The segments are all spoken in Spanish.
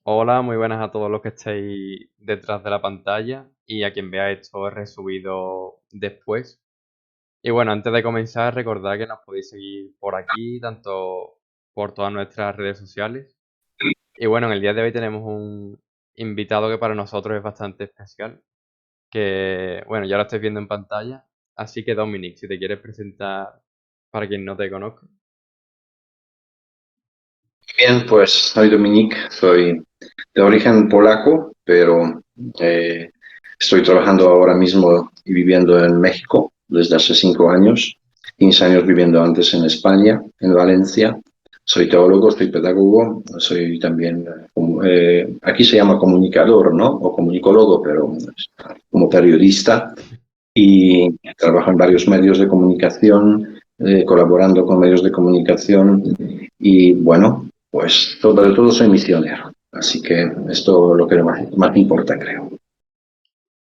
Hola, muy buenas a todos los que estéis detrás de la pantalla y a quien vea esto resubido después. Y bueno, antes de comenzar, recordad que nos podéis seguir por aquí, tanto por todas nuestras redes sociales. Y bueno, en el día de hoy tenemos un invitado que para nosotros es bastante especial, que bueno, ya lo estáis viendo en pantalla. Así que Dominic, si te quieres presentar para quien no te conozca. Bien, pues soy Dominique, soy de origen polaco, pero eh, estoy trabajando ahora mismo y viviendo en México desde hace 5 años, 15 años viviendo antes en España, en Valencia. Soy teólogo, soy pedagogo, soy también, aquí se llama comunicador, ¿no? O comunicólogo, pero como periodista y trabajo en varios medios de comunicación, colaborando con medios de comunicación y bueno, pues sobre todo soy misionero. Así que esto es lo que más importa, creo.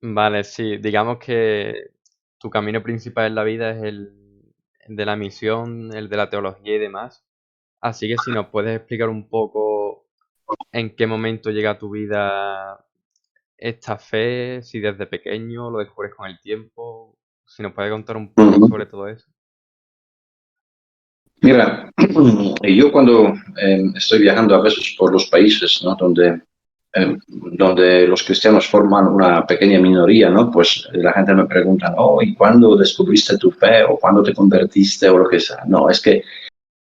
Vale, sí, digamos que tu camino principal en la vida es el de la misión, el de la teología y demás. Así que si nos puedes explicar un poco en qué momento llega a tu vida esta fe, si desde pequeño lo descubres con el tiempo, si nos puedes contar un poco Ujú. sobre todo eso. Mira, yo cuando estoy viajando a veces por los países, ¿no? Donde los cristianos forman una pequeña minoría, ¿no? Pues la gente me pregunta, oh, ¿y cuándo descubriste tu fe? ¿O cuándo te convertiste? O lo que sea. No, es que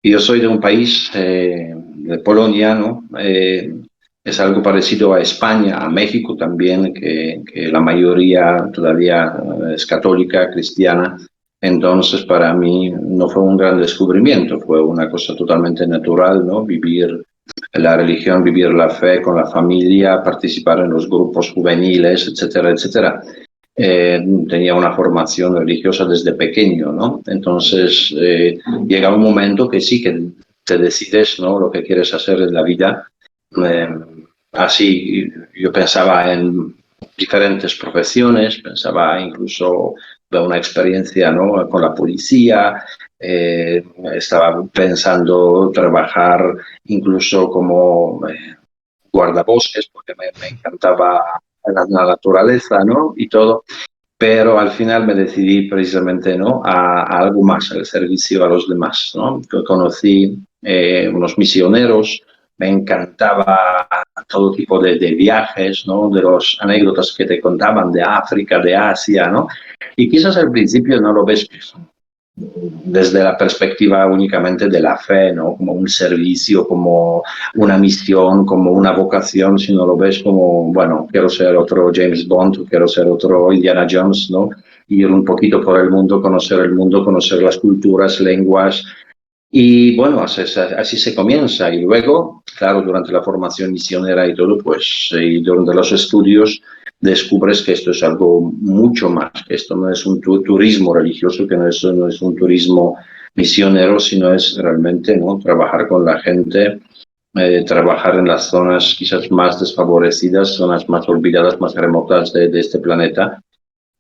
yo soy de un país, de Polonia, ¿no? Es algo parecido a España, a México también, que la mayoría todavía es católica, cristiana. Entonces, para mí no fue un gran descubrimiento, fue una cosa totalmente natural, ¿no? Vivir la religión, vivir la fe con la familia, participar en los grupos juveniles, etcétera, etcétera. Tenía una formación religiosa desde pequeño, ¿no? Entonces, llega un momento que sí, que te decides, ¿no? Lo que quieres hacer en la vida. Eh, Así, yo pensaba en diferentes profesiones, pensaba incluso de una experiencia, ¿no? Con la policía, estaba pensando trabajar incluso como guardabosques, porque me encantaba la naturaleza, ¿no? Y todo, pero al final me decidí precisamente, ¿no? A algo más, al servicio a los demás, ¿no? Conocí unos misioneros, me encantaba todo tipo de viajes, ¿no? De las anécdotas que te contaban de África, de Asia, ¿no? Y quizás al principio no lo ves desde la perspectiva únicamente de la fe, ¿no? Como un servicio, como una misión, como una vocación, sino lo ves como, bueno, quiero ser otro James Bond, quiero ser otro Indiana Jones, ¿no? Ir un poquito por el mundo, conocer las culturas, lenguas, y bueno, así se comienza. Y luego, claro, durante la formación misionera y todo, pues, y durante los estudios, descubres que esto es algo mucho más, que esto no es un turismo religioso, que no es un turismo misionero, sino es realmente, ¿no? Trabajar con la gente, trabajar en las zonas quizás más desfavorecidas, zonas más olvidadas, más remotas de este planeta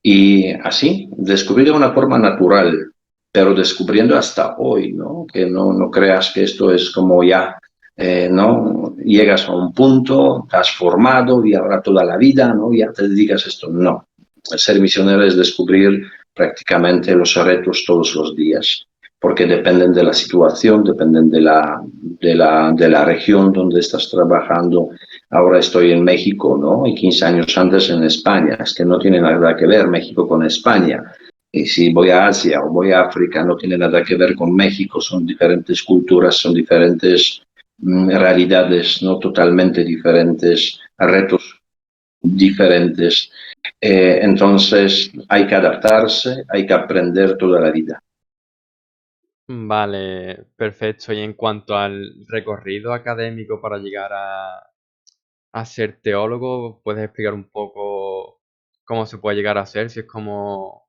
y así, descubrir de una forma natural, pero descubriendo hasta hoy, ¿no? Que no creas que esto es como ya, ¿no? Llegas a un punto, te has formado y ahora toda la vida, ¿no? Ya te dedicas a esto. No. Ser misionero es descubrir prácticamente los retos todos los días, porque dependen de la situación, dependen de la región donde estás trabajando. Ahora estoy en México, ¿no? Y 15 años antes en España. Es que no tiene nada que ver México con España. Y si voy a Asia o voy a África, no tiene nada que ver con México. Son diferentes culturas, son diferentes realidades, no totalmente diferentes, retos diferentes. Entonces hay que adaptarse, hay que aprender toda la vida. Vale, perfecto. Y en cuanto al recorrido académico para llegar a ser teólogo, ¿puedes explicar un poco cómo se puede llegar a ser? Si es como,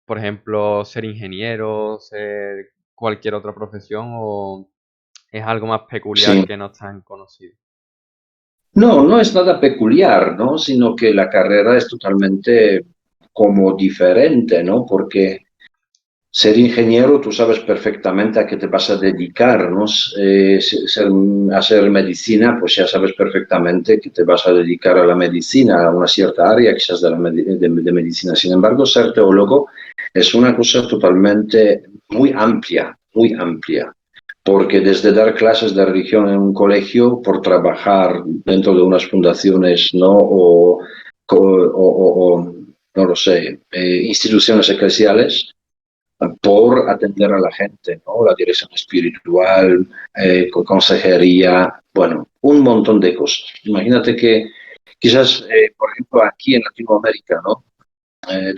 por ejemplo, ser ingeniero, ser cualquier otra profesión, o es algo más peculiar Sí. que no es tan conocido. No, no es nada peculiar, ¿no? Sino que la carrera es totalmente como diferente, ¿no? Porque ser ingeniero, tú sabes perfectamente a qué te vas a dedicar, ¿no? Hacer medicina, pues ya sabes perfectamente que te vas a dedicar a la medicina, a una cierta área quizás de medicina. Sin embargo, ser teólogo es una cosa totalmente muy amplia, porque desde dar clases de religión en un colegio, por trabajar dentro de unas fundaciones, ¿no? O no lo sé, instituciones eclesiales, por atender a la gente, ¿no? La dirección espiritual, consejería, bueno, un montón de cosas. Imagínate que quizás, por ejemplo, aquí en Latinoamérica, ¿no?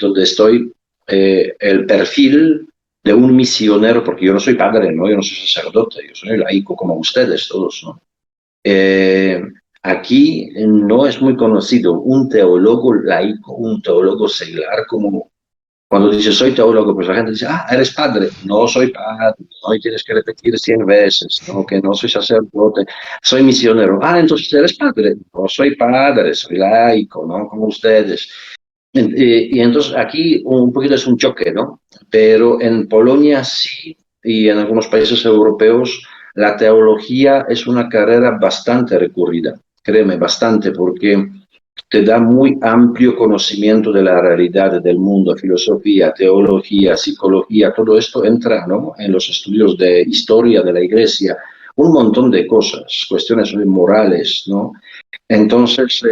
Donde estoy, el perfil de un misionero, porque yo no soy padre, ¿no? Yo no soy sacerdote, yo soy laico como ustedes todos, ¿no? Eh, Aquí no es muy conocido un teólogo laico, un teólogo seglar como cuando dices soy teólogo, pues la gente dice, ah, eres padre. No soy padre, no, y tienes que repetir 100 veces, ¿no? Que no soy sacerdote, soy misionero. Ah, entonces eres padre. No soy padre, soy laico, ¿no? Como ustedes. Y entonces aquí un poquito es un choque, ¿no? Pero en Polonia sí, y en algunos países europeos, la teología es una carrera bastante recurrida, créeme, bastante, porque te da muy amplio conocimiento de la realidad del mundo, filosofía, teología, psicología, todo esto entra, ¿no? En los estudios de historia de la iglesia, un montón de cosas, cuestiones morales, ¿no? Entonces,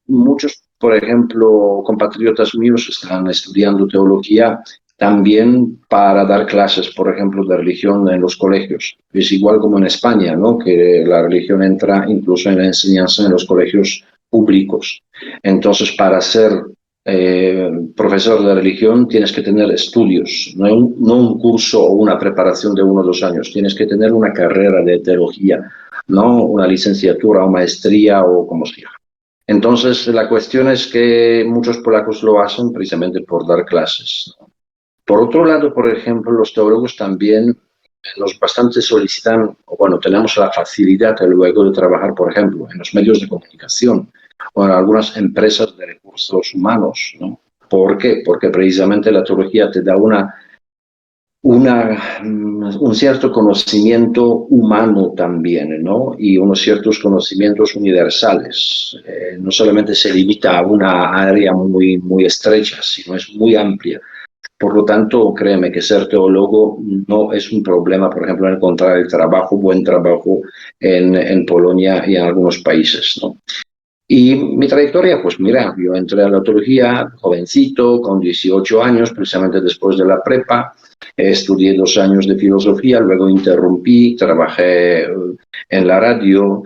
muchos, por ejemplo, compatriotas míos están estudiando teología también para dar clases, por ejemplo, de religión en los colegios. Es igual como en España, ¿no? Que la religión entra incluso en la enseñanza en los colegios públicos. Entonces, para ser profesor de religión tienes que tener estudios, no un curso o una preparación de 1 o 2 años, tienes que tener una carrera de teología, no una licenciatura o maestría o como sea. Entonces, la cuestión es que muchos polacos lo hacen precisamente por dar clases, ¿no? Por otro lado, por ejemplo, los teólogos también nos bastante solicitan, o bueno, tenemos la facilidad luego de trabajar, por ejemplo, en los medios de comunicación o en algunas empresas de recursos humanos, ¿no? ¿Por qué? Porque precisamente la teología te da un cierto conocimiento humano también, ¿no? Y unos ciertos conocimientos universales. No solamente se limita a una área muy estrecha, sino es muy amplia. Por lo tanto, créeme que ser teólogo no es un problema, por ejemplo, encontrar el trabajo, buen trabajo en Polonia y en algunos países, ¿no? Y mi trayectoria, pues mira, yo entré a la teología jovencito, con 18 años, precisamente después de la prepa. Estudié 2 años de filosofía, luego interrumpí, trabajé en la radio,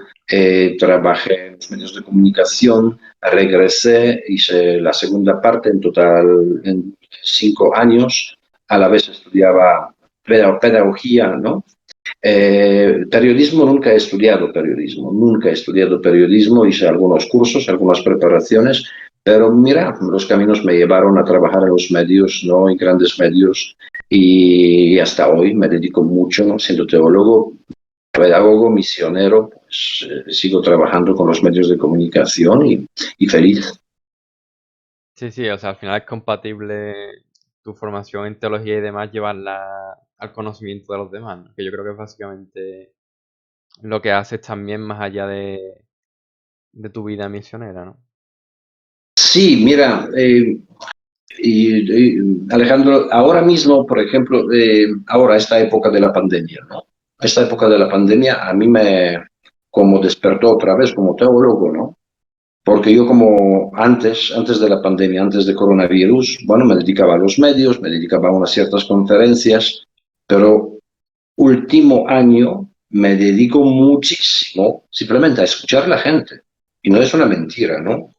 trabajé en los medios de comunicación, regresé, hice la segunda parte, en total en 5 años. A la vez estudiaba pedagogía, ¿no? Periodismo nunca he estudiado periodismo, hice algunos cursos, algunas preparaciones, pero mira, los caminos me llevaron a trabajar en los medios, ¿no? En grandes medios, y hasta hoy me dedico mucho, ¿no? Siendo teólogo, pedagogo, misionero, pues sigo trabajando con los medios de comunicación y feliz. Sí, sí, o sea, al final es compatible tu formación en teología y demás llevarla al conocimiento de los demás, ¿no? Que yo creo que es básicamente lo que haces también más allá de tu vida misionera, ¿no? Sí, mira, Alejandro, ahora mismo, por ejemplo, ahora esta época de la pandemia, ¿no? Esta época de la pandemia a mí me como despertó otra vez como teólogo, ¿no? Porque yo como antes de la pandemia, antes de coronavirus, bueno, me dedicaba a los medios, me dedicaba a unas ciertas conferencias, pero último año me dedico muchísimo simplemente a escuchar a la gente. Y no es una mentira, ¿no?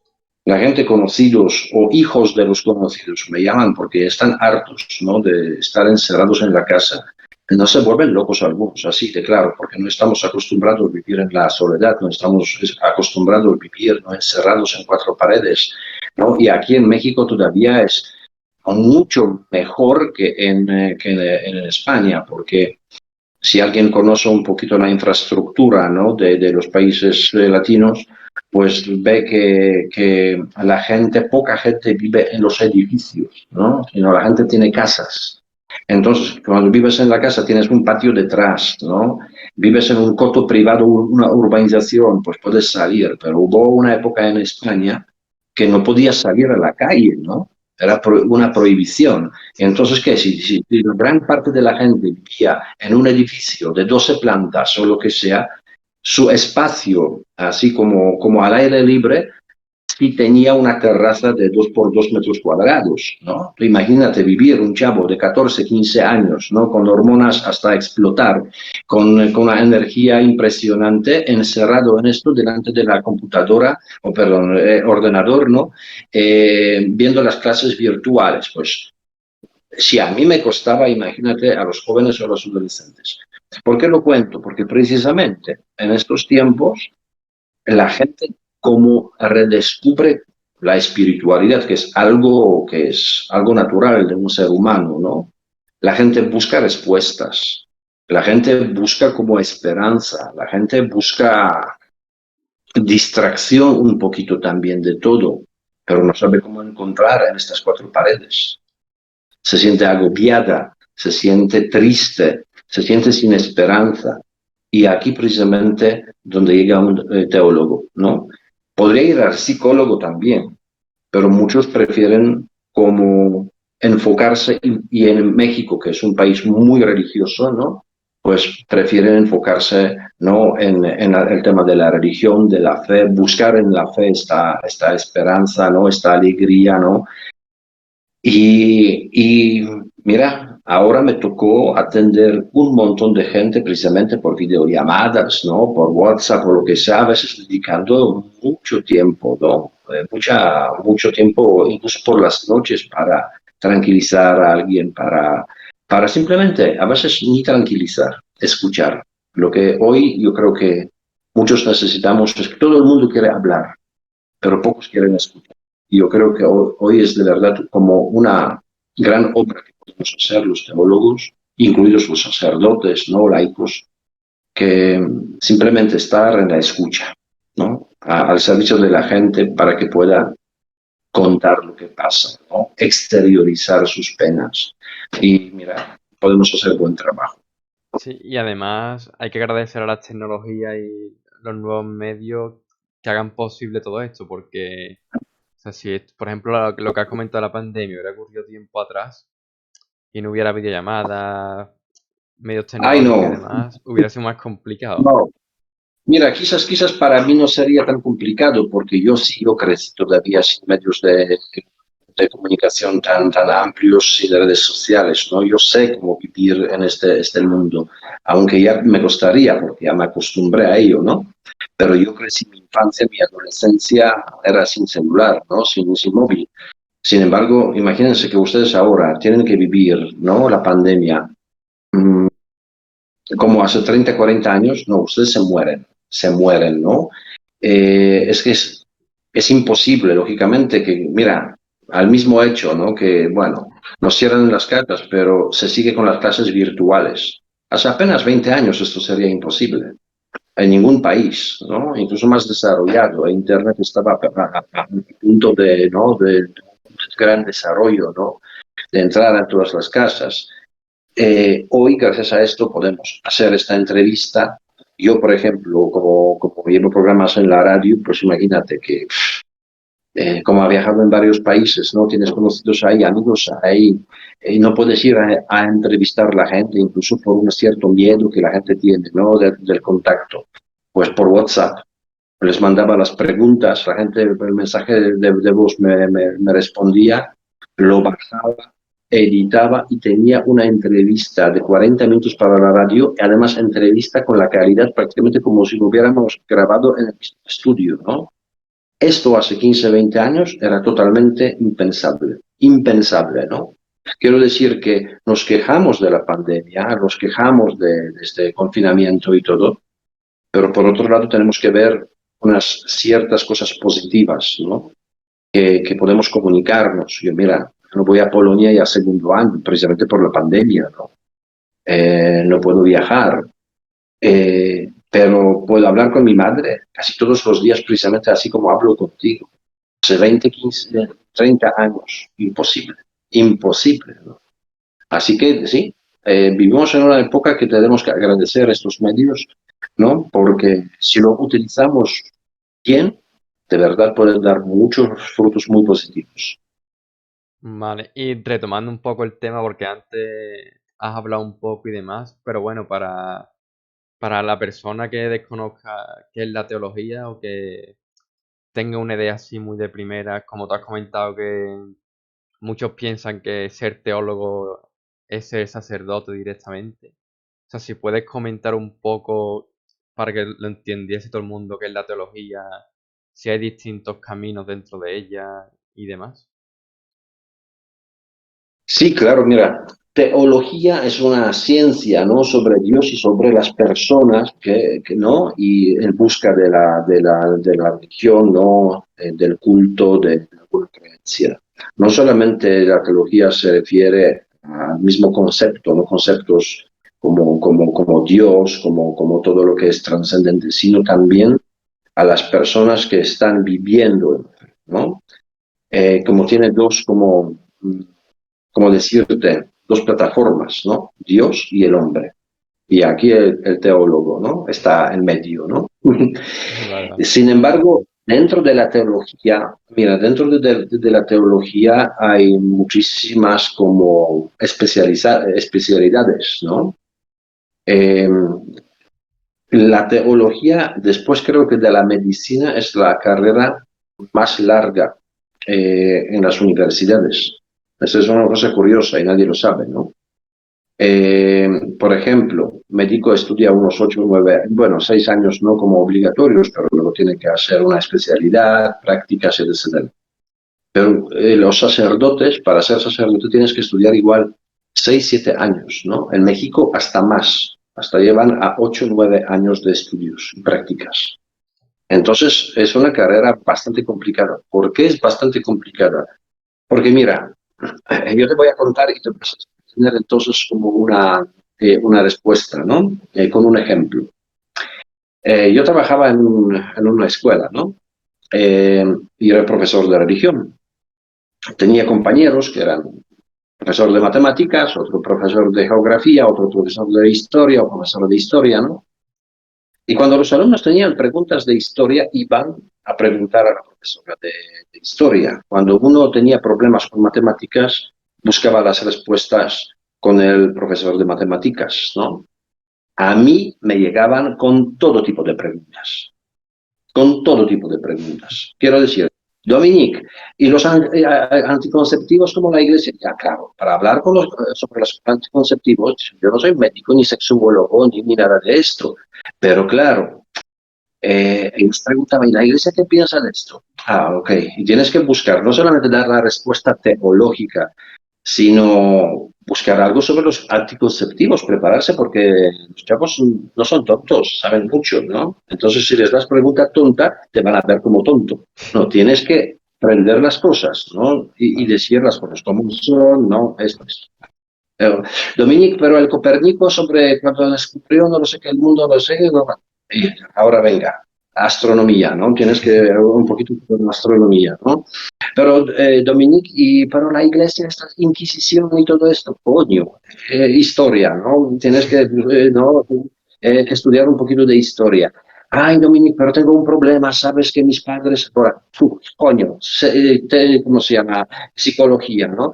La gente conocidos o hijos de los conocidos me llaman porque están hartos, ¿no? De estar encerrados en la casa. No se vuelven locos algunos, así de claro, porque no estamos acostumbrados a vivir en la soledad, no estamos acostumbrados a vivir, ¿no? Encerrados en 4 paredes, ¿no? Y aquí en México todavía es mucho mejor que en España, porque si alguien conoce un poquito la infraestructura, ¿no? de los países latinos, pues ve que la gente, poca gente vive en los edificios, ¿no? Sino la gente tiene casas. Entonces, cuando vives en la casa tienes un patio detrás, ¿no? Vives en un coto privado, una urbanización, pues puedes salir, pero hubo una época en España que no podías salir a la calle, ¿no? Era una prohibición. Entonces, ¿qué? Si gran parte de la gente vivía en un edificio de 12 plantas o lo que sea, su espacio, así como al aire libre, sí tenía una terraza de 2 por 2 metros cuadrados, ¿no? Imagínate vivir un chavo de 14, 15 años, ¿no? Con hormonas hasta explotar, con una energía impresionante, encerrado en esto delante de la computadora, o perdón, ordenador, ¿no? Viendo las clases virtuales, pues si a mí me costaba, imagínate a los jóvenes o a los adolescentes. ¿Por qué lo cuento? Porque precisamente en estos tiempos la gente como redescubre la espiritualidad, que es algo natural de un ser humano, ¿no? La gente busca respuestas, la gente busca como esperanza, la gente busca distracción un poquito también de todo, pero no sabe cómo encontrar en estas cuatro paredes. Se siente agobiada, se siente triste, se siente sin esperanza. Y aquí precisamente donde llega un teólogo, ¿no? Podría ir al psicólogo también, pero muchos prefieren como enfocarse, y en México, que es un país muy religioso, ¿no? Pues prefieren enfocarse, ¿no? En el tema de la religión, de la fe, buscar en la fe esta esperanza, ¿no? Esta alegría, ¿no? Y mira, ahora me tocó atender un montón de gente precisamente por videollamadas, ¿no? Por WhatsApp o lo que sea, a veces dedicando mucho tiempo, ¿no? Mucho tiempo, incluso por las noches, para tranquilizar a alguien, para simplemente, a veces ni tranquilizar, escuchar. Lo que hoy yo creo que muchos necesitamos es que todo el mundo quiere hablar, pero pocos quieren escuchar. Y yo creo que hoy es de verdad como una gran obra que podemos hacer los teólogos, incluidos los sacerdotes, no laicos, que simplemente estar en la escucha, ¿no? Al servicio de la gente para que pueda contar lo que pasa, ¿no? Exteriorizar sus penas. Y mira, podemos hacer buen trabajo. Sí, y además hay que agradecer a las tecnologías y los nuevos medios que hagan posible todo esto, porque, o sea, si, por ejemplo, lo que has comentado de la pandemia hubiera ocurrido tiempo atrás y no hubiera videollamadas, medios Ay, tecnológicos y no, demás, hubiera sido más complicado. no. Mira, quizás para mí no sería tan complicado porque yo crecí todavía sin medios de comunicación tan amplios y de redes sociales, ¿no? Yo sé cómo vivir en este mundo, aunque ya me costaría porque ya me acostumbré a ello, ¿no? Pero yo crecí mi infancia, mi adolescencia era sin celular, ¿no? Sin móvil. Sin embargo, imagínense que ustedes ahora tienen que vivir, ¿no? La pandemia. mm, Como hace 30, 40 años, no, ustedes se mueren, ¿no? Es que es imposible, lógicamente, que, mira, al mismo hecho, ¿no? Que, bueno, nos cierran las cartas, pero se sigue con las clases virtuales. Hace apenas 20 años esto sería imposible en ningún país, ¿no? Incluso más desarrollado. Internet estaba a un punto de, ¿no? de gran desarrollo, ¿no? De entrar a todas las casas. Hoy, gracias a esto, podemos hacer esta entrevista. Yo, por ejemplo, como llevo programas en la radio, pues imagínate que como ha viajado en varios países, ¿no? Tienes conocidos ahí, amigos ahí, y no puedes ir a entrevistar a la gente, incluso por un cierto miedo que la gente tiene, ¿no? Del contacto. Pues por WhatsApp. Les mandaba las preguntas, la gente, el mensaje de voz me respondía, lo bajaba, editaba y tenía una entrevista de 40 minutos para la radio y además entrevista con la calidad prácticamente como si lo hubiéramos grabado en el mismo estudio, ¿no? Esto hace 15, 20 años era totalmente impensable, impensable, ¿no? Quiero decir que nos quejamos de la pandemia, nos quejamos de este confinamiento y todo, pero por otro lado tenemos que ver unas ciertas cosas positivas, ¿no? Que podemos comunicarnos. Yo, mira, no voy a Polonia ya segundo año, precisamente por la pandemia, ¿no? No puedo viajar, pero puedo hablar con mi madre casi todos los días, precisamente así como hablo contigo. Hace 20, 15, 30 años, imposible, imposible, ¿no? Así que sí, vivimos en una época que tenemos que agradecer estos medios, ¿no? Porque si lo utilizamos bien, de verdad pueden dar muchos frutos muy positivos. Vale, y retomando un poco el tema, porque antes has hablado un poco y demás, pero bueno, para la persona que desconozca qué es la teología o que tenga una idea así muy de primera, como tú has comentado que muchos piensan que ser teólogo es ser sacerdote directamente. O sea, si puedes comentar un poco para que lo entendiese todo el mundo qué es la teología, si hay distintos caminos dentro de ella y demás. Sí, claro, mira, teología es una ciencia, ¿no? Sobre Dios y sobre las personas, ¿no? Y en busca de la religión, ¿no? Del culto, de alguna creencia. No solamente la teología se refiere al mismo concepto, ¿no? Conceptos como Dios, como todo lo que es trascendente, sino también a las personas que están viviendo, ¿no? Como tiene dos como decirte, dos plataformas, ¿no? Dios y el hombre. Y aquí el teólogo, ¿no? Está en medio, ¿no? Vale, vale. Sin embargo, dentro de la teología, mira, dentro de la teología hay muchísimas como especialidades, ¿no? Eh, la teología, después creo que de la medicina, es la carrera más larga en las universidades. Esa es una cosa curiosa y nadie lo sabe, ¿no? Por ejemplo, médico estudia unos 8 9, bueno, 6 años no como obligatorios, pero luego tiene que hacer una especialidad, prácticas, etc. Pero los sacerdotes, para ser sacerdote tienes que estudiar igual 6 7 años, ¿no? En México hasta más, hasta llevan a 8 9 años de estudios y prácticas. Entonces es una carrera bastante complicada. ¿Por qué es bastante complicada? Porque mira, yo te voy a contar y te vas a tener entonces como una respuesta, ¿no? Con un ejemplo. Yo trabajaba en una escuela, ¿no? Eh, y era profesor de religión. Tenía compañeros que eran profesor de matemáticas, otro profesor de geografía, otro profesor de historia o profesor de historia, ¿no? Y cuando los alumnos tenían preguntas de historia, iban a preguntar a la profesora de historia. Cuando uno tenía problemas con matemáticas, buscaba las respuestas con el profesor de matemáticas, ¿no? A mí me llegaban con todo tipo de preguntas, con todo tipo de preguntas. Quiero decir, Dominique, ¿y los anticonceptivos como la iglesia? Ya, claro, para hablar sobre los anticonceptivos, yo no soy médico, ni sexuólogo, ni nada de esto. Pero claro, ellos preguntaban, ¿y la iglesia qué piensa de esto? Ah, ok. Y tienes que buscar, no solamente dar la respuesta teológica, sino buscar algo sobre los anticonceptivos, prepararse, porque los chavos no son tontos, saben mucho, ¿no? Entonces, si les das pregunta tonta, te van a ver como tonto. No, tienes que aprender las cosas, ¿no? Y Claro. decir las cosas como son, ¿no? Esto es. Dominic, pero el Copérnico sobre cuando descubrió, no lo sé, que el mundo, no sé, no, y ahora venga, astronomía, ¿no? Tienes que ver un poquito de astronomía, ¿no? Pero, Dominic, y para la iglesia, esta Inquisición y todo esto, coño, historia, ¿no? Tienes que, ¿no? Estudiar un poquito de historia. Ay, Dominic, pero tengo un problema, sabes que mis padres, ahora, coño, ¿cómo se llama? Psicología, ¿no?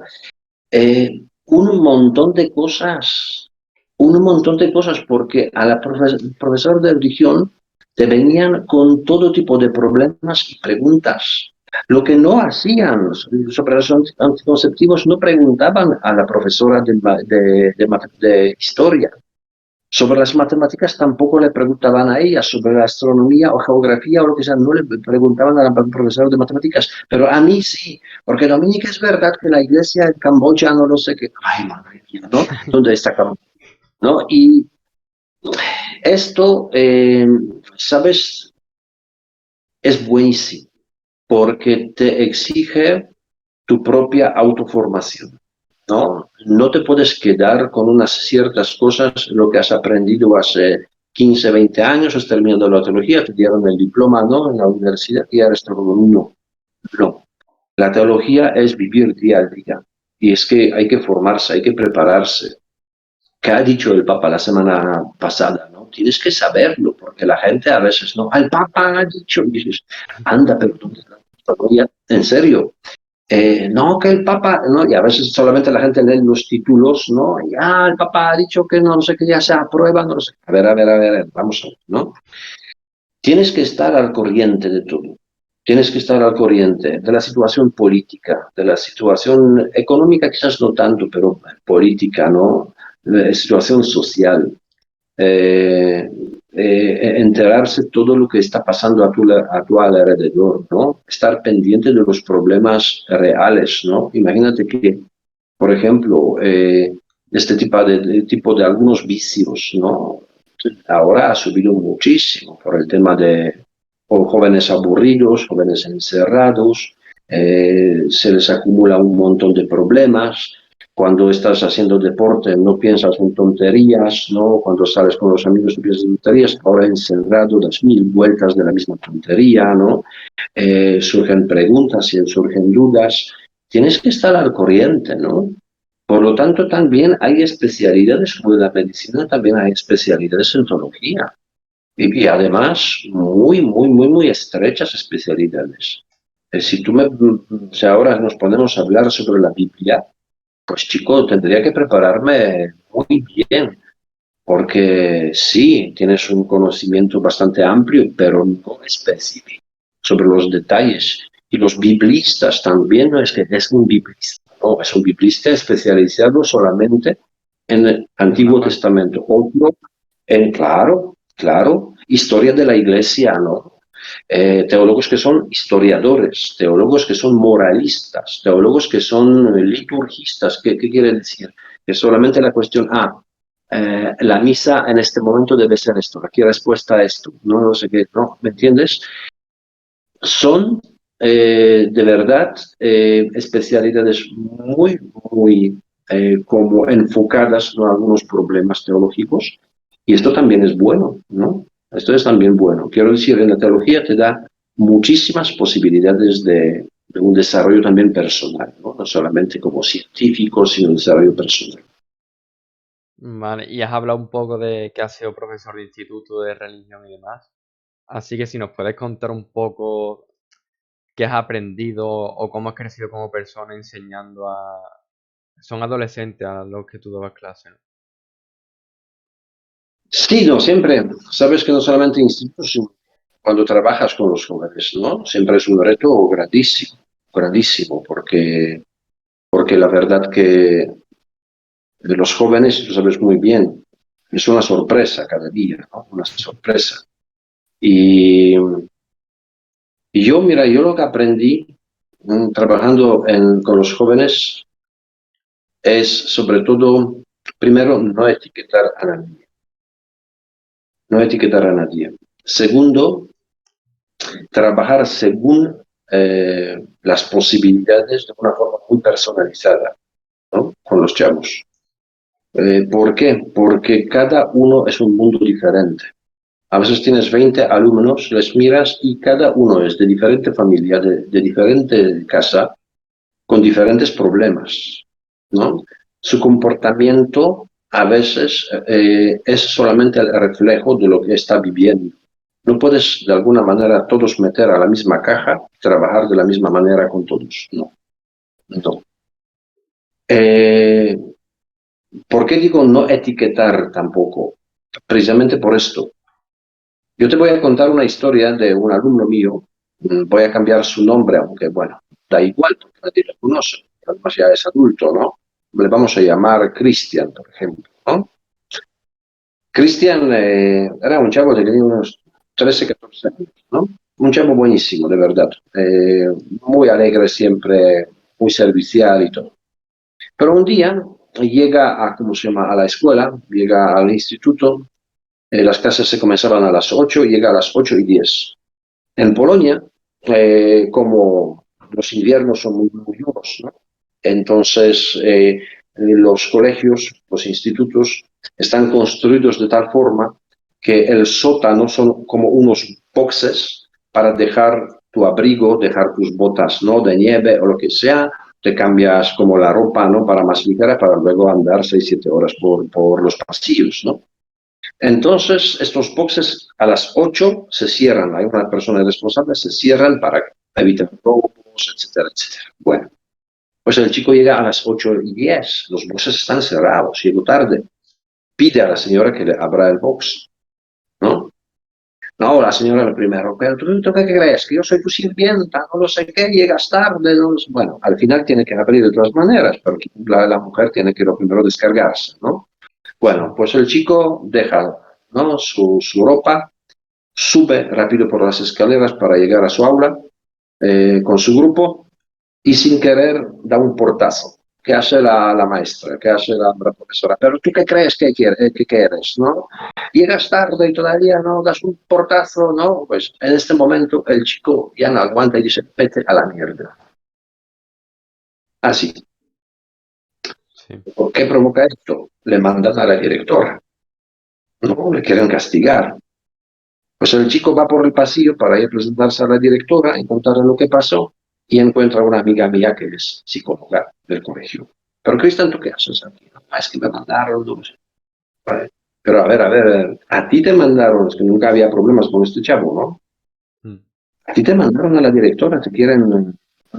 Un montón de cosas, un montón de cosas, porque a la profesor de religión te venían con todo tipo de problemas y preguntas. Lo que no hacían sobre los anticonceptivos, no preguntaban a la profesora de historia. Sobre las matemáticas tampoco le preguntaban a ella, sobre la astronomía o geografía o lo que sea, no le preguntaban a la profesora de matemáticas, pero a mí sí, porque Dominica es verdad que la iglesia en Camboya no lo sé qué, ay madre mía, ¿no? ¿Dónde está Camboya? ¿No? Y esto, ¿sabes? Es buenísimo, porque te exige tu propia autoformación. ¿No? No te puedes quedar con unas ciertas cosas, lo que has aprendido hace 15 20 años, has terminado la teología, te dieron el diploma, ¿no? En la universidad y eres todo. No, no. La teología es vivir día a día. y es que hay que formarse, hay que prepararse. ¿Qué ha dicho el Papa la semana pasada? ¿No? Tienes que saberlo, porque la gente a veces no, el Papa ha dicho, y dices, anda, pero tú, en serio, no, que el Papa, ¿no? Y a veces solamente la gente lee los títulos, ¿no? Y, el Papa ha dicho que no, no sé qué, ya se aprueba, no sé. A ver, vamos a ver, ¿no? Tienes que estar al corriente de todo. Tienes que estar al corriente de la situación política, de la situación económica, quizás no tanto, pero política, ¿no? Situación social. Eh, enterarse todo lo que está pasando a tu alrededor, ¿no? Estar pendiente de los problemas reales, ¿no? Imagínate que, por ejemplo, este tipo de algunos vicios, ¿no? Ahora ha subido muchísimo por el tema de jóvenes aburridos, jóvenes encerrados, se les acumula un montón de problemas. Cuando estás haciendo deporte no piensas en tonterías, ¿no? Cuando sales con los amigos no piensas en tonterías, ahora encerrado das 1000 vueltas de la misma tontería, ¿no? Surgen preguntas y surgen dudas. Tienes que estar al corriente, ¿no? Por lo tanto, también hay especialidades, como en la medicina, también hay especialidades en teología. Y además, muy estrechas especialidades. Si ahora nos ponemos a hablar sobre la Biblia, pues chico, tendría que prepararme muy bien, porque sí, tienes un conocimiento bastante amplio, pero no específico sobre los detalles. Y los biblistas también no es que es un biblista, no, es un biblista especializado solamente en el Una Antiguo parte. Testamento. Otro en, claro, historia de la iglesia, ¿no? Teólogos que son historiadores, teólogos que son moralistas, teólogos que son liturgistas. ¿Qué quiere decir? Que solamente la cuestión, la misa en este momento debe ser esto, aquí respuesta a esto, no sé qué, ¿no? ¿Me entiendes? Son de verdad especialidades muy como enfocadas en algunos problemas teológicos, y esto también es bueno, ¿no? Esto es también bueno. Quiero decir, en la teología te da muchísimas posibilidades de un desarrollo también personal, ¿no? No solamente como científico, sino un desarrollo personal. Vale, y has hablado un poco de que has sido profesor de instituto de religión y demás. Así que si nos puedes contar un poco qué has aprendido o cómo has crecido como persona enseñando a... Son adolescentes a los que tú dabas clase, ¿no? Sí, no, siempre, sabes que no solamente institutos, sino cuando trabajas con los jóvenes, ¿no? Siempre es un reto grandísimo, porque la verdad que de los jóvenes, tú sabes muy bien, es una sorpresa cada día, ¿no? Una sorpresa. Y, y yo, mira, yo lo que aprendí trabajando con los jóvenes es sobre todo, primero, no etiquetar a nadie, no etiquetar a nadie. Segundo, trabajar según las posibilidades de una forma muy personalizada, ¿no? Con los chavos. ¿Por qué? Porque cada uno es un mundo diferente. A veces tienes 20 alumnos, les miras y cada uno es de diferente familia, de diferente casa, con diferentes problemas, ¿no? Su comportamiento a veces es solamente el reflejo de lo que está viviendo. No puedes de alguna manera todos meter a la misma caja y trabajar de la misma manera con todos, no. No. Eh, ¿Por qué digo no etiquetar tampoco? Precisamente por esto. Yo te voy a contar una historia de un alumno mío. Voy a cambiar su nombre, aunque bueno, da igual, porque nadie lo conoce. Además ya es adulto, ¿no? Le vamos a llamar Cristian, por ejemplo, ¿no? Cristian era un chavo que tenía unos 13, 14 años, ¿no? Un chavo buenísimo, de verdad. Muy alegre siempre, muy servicial y todo. Pero un día llega a, ¿cómo se llama?, a la escuela, llega al instituto. Las clases se comenzaban a las 8 y llega a las 8:10. En Polonia, como los inviernos son muy duros, ¿no? Entonces los colegios, los institutos, están construidos de tal forma que el sótano son como unos boxes para dejar tu abrigo, dejar tus botas, ¿no?, de nieve o lo que sea, te cambias como la ropa, ¿no? Para más ligera, para luego andar 6, 7 horas por los pasillos, ¿no? Entonces, estos boxes a las 8 se cierran, hay una persona responsable, se cierran para evitar robos, etcétera, etcétera. Bueno, pues el chico llega a las 8:10, los boxes están cerrados, llegó tarde, pide a la señora que le abra el box, ¿no? No, la señora lo primero, pero tú qué crees, que yo soy tu sirvienta, no lo sé qué, llegas tarde, no lo sé. Bueno, al final tiene que abrir de todas maneras, pero la mujer tiene que lo primero descargarse, ¿no? Bueno, pues el chico deja, ¿no? su ropa, sube rápido por las escaleras para llegar a su aula con su grupo y sin querer da un portazo. ¿Qué hace la maestra? ¿Qué hace la profesora? ¿Pero tú qué crees que eres? ¿No? Llegas tarde y todavía no das un portazo, ¿no? Pues en este momento el chico ya no aguanta y dice, vete a la mierda. Así. Sí. ¿Por qué provoca esto? Le mandan a la directora. No, le quieren castigar. Pues el chico va por el pasillo para ir a presentarse a la directora y contarle lo que pasó y encuentra a una amiga mía que es psicóloga del colegio. Pero Cristian, ¿tú qué haces aquí? Ah, es que me mandaron, no sé. Vale. Pero a ver, a ti te mandaron, es que nunca había problemas con este chavo, ¿no? Mm. A ti te mandaron a la directora, te quieren,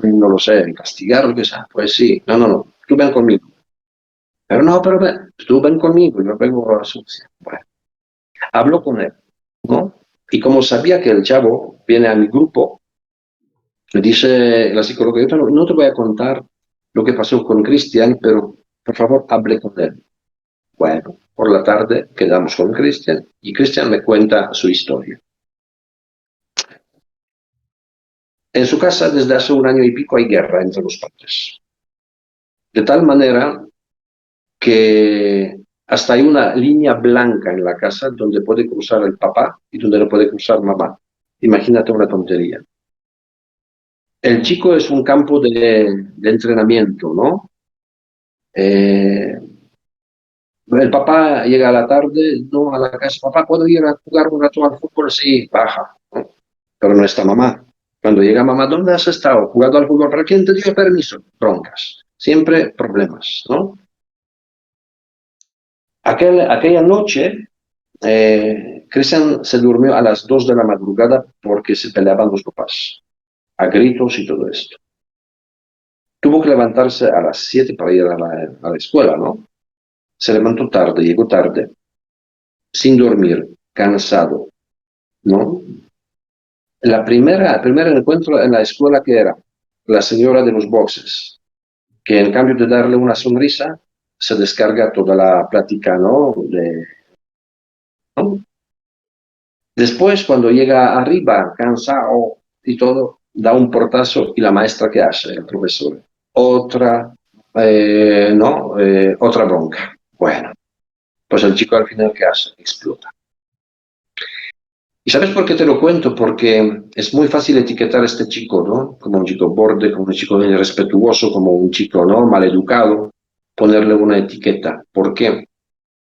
no lo sé, castigar o lo que sea. Pues sí, no, tú ven conmigo. Pero no, pero ven, tú ven conmigo, yo vengo a la solución. Bueno, hablo con él, ¿no? Y como sabía que el chavo viene a mi grupo, me dice la psicóloga, yo no te voy a contar lo que pasó con Cristian, pero por favor hable con él. Bueno, por la tarde quedamos con Cristian y Cristian me cuenta su historia. En su casa desde hace 1 año y pico hay guerra entre los padres. De tal manera que hasta hay una línea blanca en la casa donde puede cruzar el papá y donde no puede cruzar mamá. Imagínate una tontería. El chico es un campo de entrenamiento, ¿no? Eh, el papá llega a la tarde, no a la casa, papá, ¿puedo ir a jugar un rato al fútbol? Sí, baja, ¿no? Pero no está mamá. Cuando llega mamá, ¿dónde has estado? ¿Jugando al fútbol? ¿Para quién te dio permiso? Broncas. Siempre problemas, ¿no? Aquella noche, Cristian se durmió a las 2 de la madrugada porque se peleaban los papás, a gritos y todo esto. Tuvo que levantarse a las 7 para ir a la escuela, ¿no? Se levantó tarde, llegó tarde, sin dormir, cansado, ¿no? El primer encuentro en la escuela que era la señora de los boxes, que en cambio de darle una sonrisa, se descarga toda la plática, ¿no? ¿No? Después, cuando llega arriba, cansado y todo, da un portazo y la maestra ¿qué hace? El profesor. Otra, ¿no? Otra bronca. Bueno, pues el chico al final ¿qué hace? Explota. ¿Y sabes por qué te lo cuento? Porque es muy fácil etiquetar a este chico, ¿no? Como un chico borde, como un chico irrespetuoso, como un chico, ¿no? Maleducado, ponerle una etiqueta. ¿Por qué?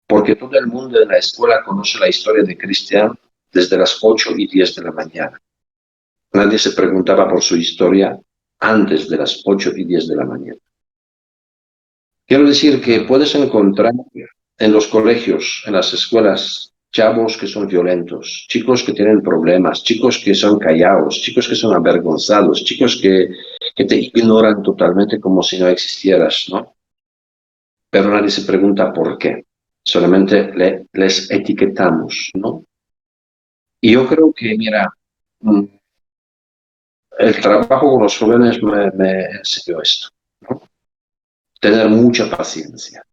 Porque todo el mundo en la escuela conoce la historia de Cristian desde las 8:10 de la mañana. Nadie se preguntaba por su historia antes de las 8:10 de la mañana. Quiero decir que Claro. puedes encontrar en los colegios, en las escuelas, chavos que son violentos, chicos que tienen problemas, chicos que son callados, chicos que son avergonzados, chicos que te ignoran totalmente como si no existieras, ¿no? Pero nadie se pregunta por qué. Solamente les etiquetamos, ¿no? Y yo creo que, mira, el trabajo con los jóvenes me enseñó esto, ¿no? Tener mucha paciencia,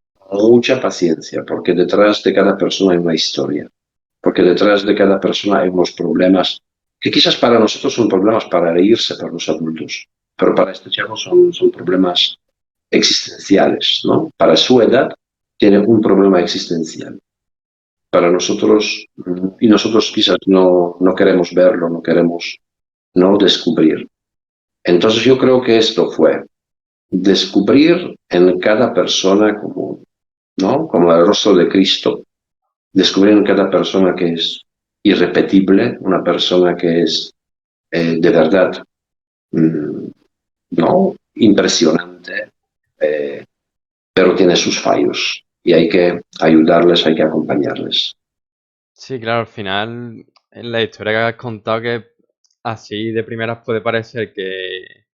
porque detrás de cada persona hay una historia, porque detrás de cada persona hay unos problemas que quizás para nosotros son problemas para reírse para los adultos, pero para este chavo son problemas existenciales, ¿no? Para su edad tiene un problema existencial. Para nosotros, y nosotros quizás no queremos verlo, no queremos no descubrir. Entonces yo creo que esto fue descubrir en cada persona como, ¿no? Como el rostro de Cristo, descubrir en cada persona que es irrepetible, una persona que es de verdad, ¿no? Impresionante, excelente, eh, pero tiene sus fallos y hay que ayudarles, hay que acompañarles. Sí, claro, al final, en la historia que has contado, que así de primeras puede parecer que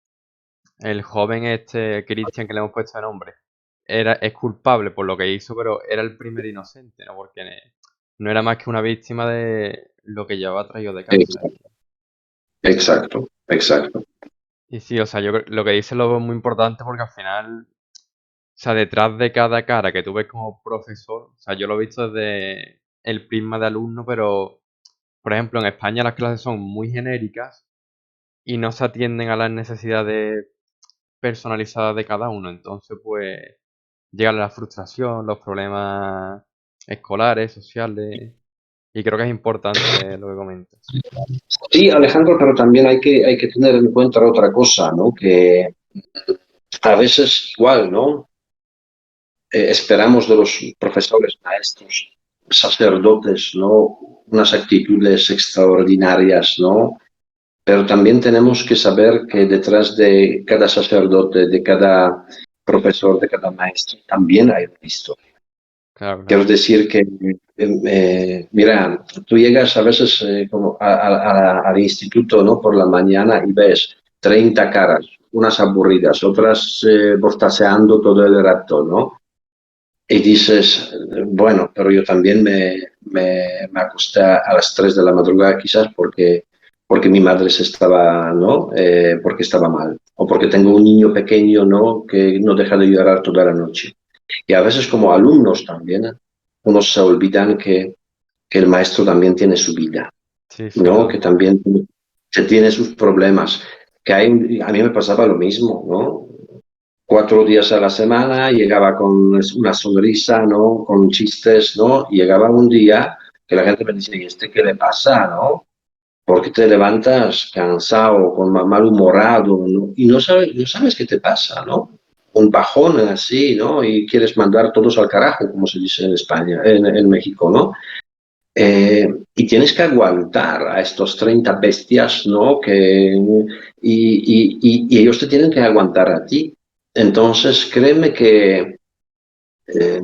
el joven este, Christian, que le hemos puesto de nombre, es culpable por lo que hizo, pero era el primer inocente, ¿no? Porque no era más que una víctima de lo que llevaba traído de casa. Exacto, exacto, exacto. Y sí, o sea, lo que dice lo veo muy importante porque al final, o sea, detrás de cada cara que tú ves como profesor, o sea, yo lo he visto desde el prisma de alumno, pero, por ejemplo, en España las clases son muy genéricas y no se atienden a las necesidades personalizadas de cada uno. Entonces, pues, llega la frustración, los problemas escolares, sociales, y creo que es importante lo que comentas. Sí, Alejandro, pero también hay que tener en cuenta otra cosa, ¿no? Que a veces igual, ¿no? Esperamos de los profesores, maestros, sacerdotes, ¿no? Unas actitudes extraordinarias, ¿no? Pero también tenemos que saber que detrás de cada sacerdote, de cada profesor, de cada maestro, también hay una historia. Claro, Quiero claro. decir que, mira, tú llegas a veces como al instituto, ¿no? Por la mañana y ves 30 caras, unas aburridas, otras bostaceando todo el rato, ¿no? Y dices, bueno, pero yo también me acosté a las 3 de la madrugada quizás porque mi madre se estaba, ¿no? Porque estaba mal. O porque tengo un niño pequeño, ¿no? Que no deja de llorar toda la noche. Y a veces como alumnos también, unos se olvidan que el maestro también tiene su vida, Sí, sí, ¿no? Que lo, también se tiene sus problemas. A mí me pasaba lo mismo, ¿no? 4 días a la semana, llegaba con una sonrisa, ¿no? Con chistes, ¿no? Y llegaba un día que la gente me dice, ¿y este qué le pasa, no? ¿Por qué te levantas cansado, con malhumorado, ¿no? Y no sabes qué te pasa, ¿no? Un bajón así, ¿no? Y quieres mandar todos al carajo, como se dice en España, en México, ¿no? Y tienes que aguantar a estos 30 bestias, ¿no? Y ellos te tienen que aguantar a ti. Entonces, créeme que eh,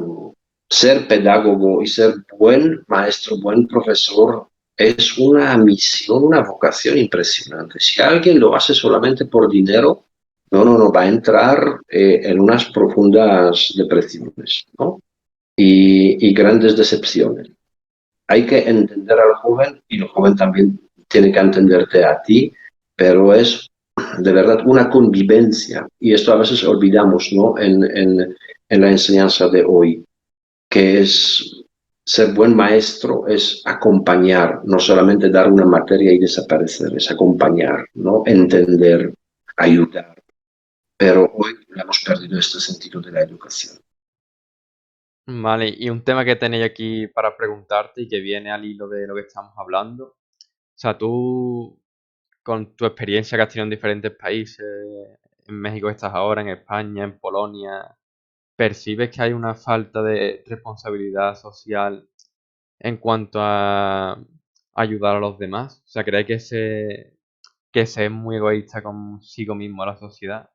ser pedagogo y ser buen maestro, buen profesor, es una misión, una vocación impresionante. Si alguien lo hace solamente por dinero, no, va a entrar en unas profundas depresiones, ¿no? Y grandes decepciones. Hay que entender al joven y el joven también tiene que entenderte a ti, pero es de verdad una convivencia y esto a veces olvidamos, ¿no? En la enseñanza de hoy, que es ser buen maestro, es acompañar, no solamente dar una materia y desaparecer, es acompañar, ¿no? Entender, ayudar. Pero hoy le hemos perdido este sentido de la educación. vale, y un tema que tenéis aquí para preguntarte y que viene al hilo de lo que estamos hablando. O sea, tú, con tu experiencia que has tenido en diferentes países, en México estás ahora, en España, en Polonia, ¿percibes que hay una falta de responsabilidad social en cuanto a ayudar a los demás? O sea, ¿crees que se es muy egoísta consigo mismo la sociedad?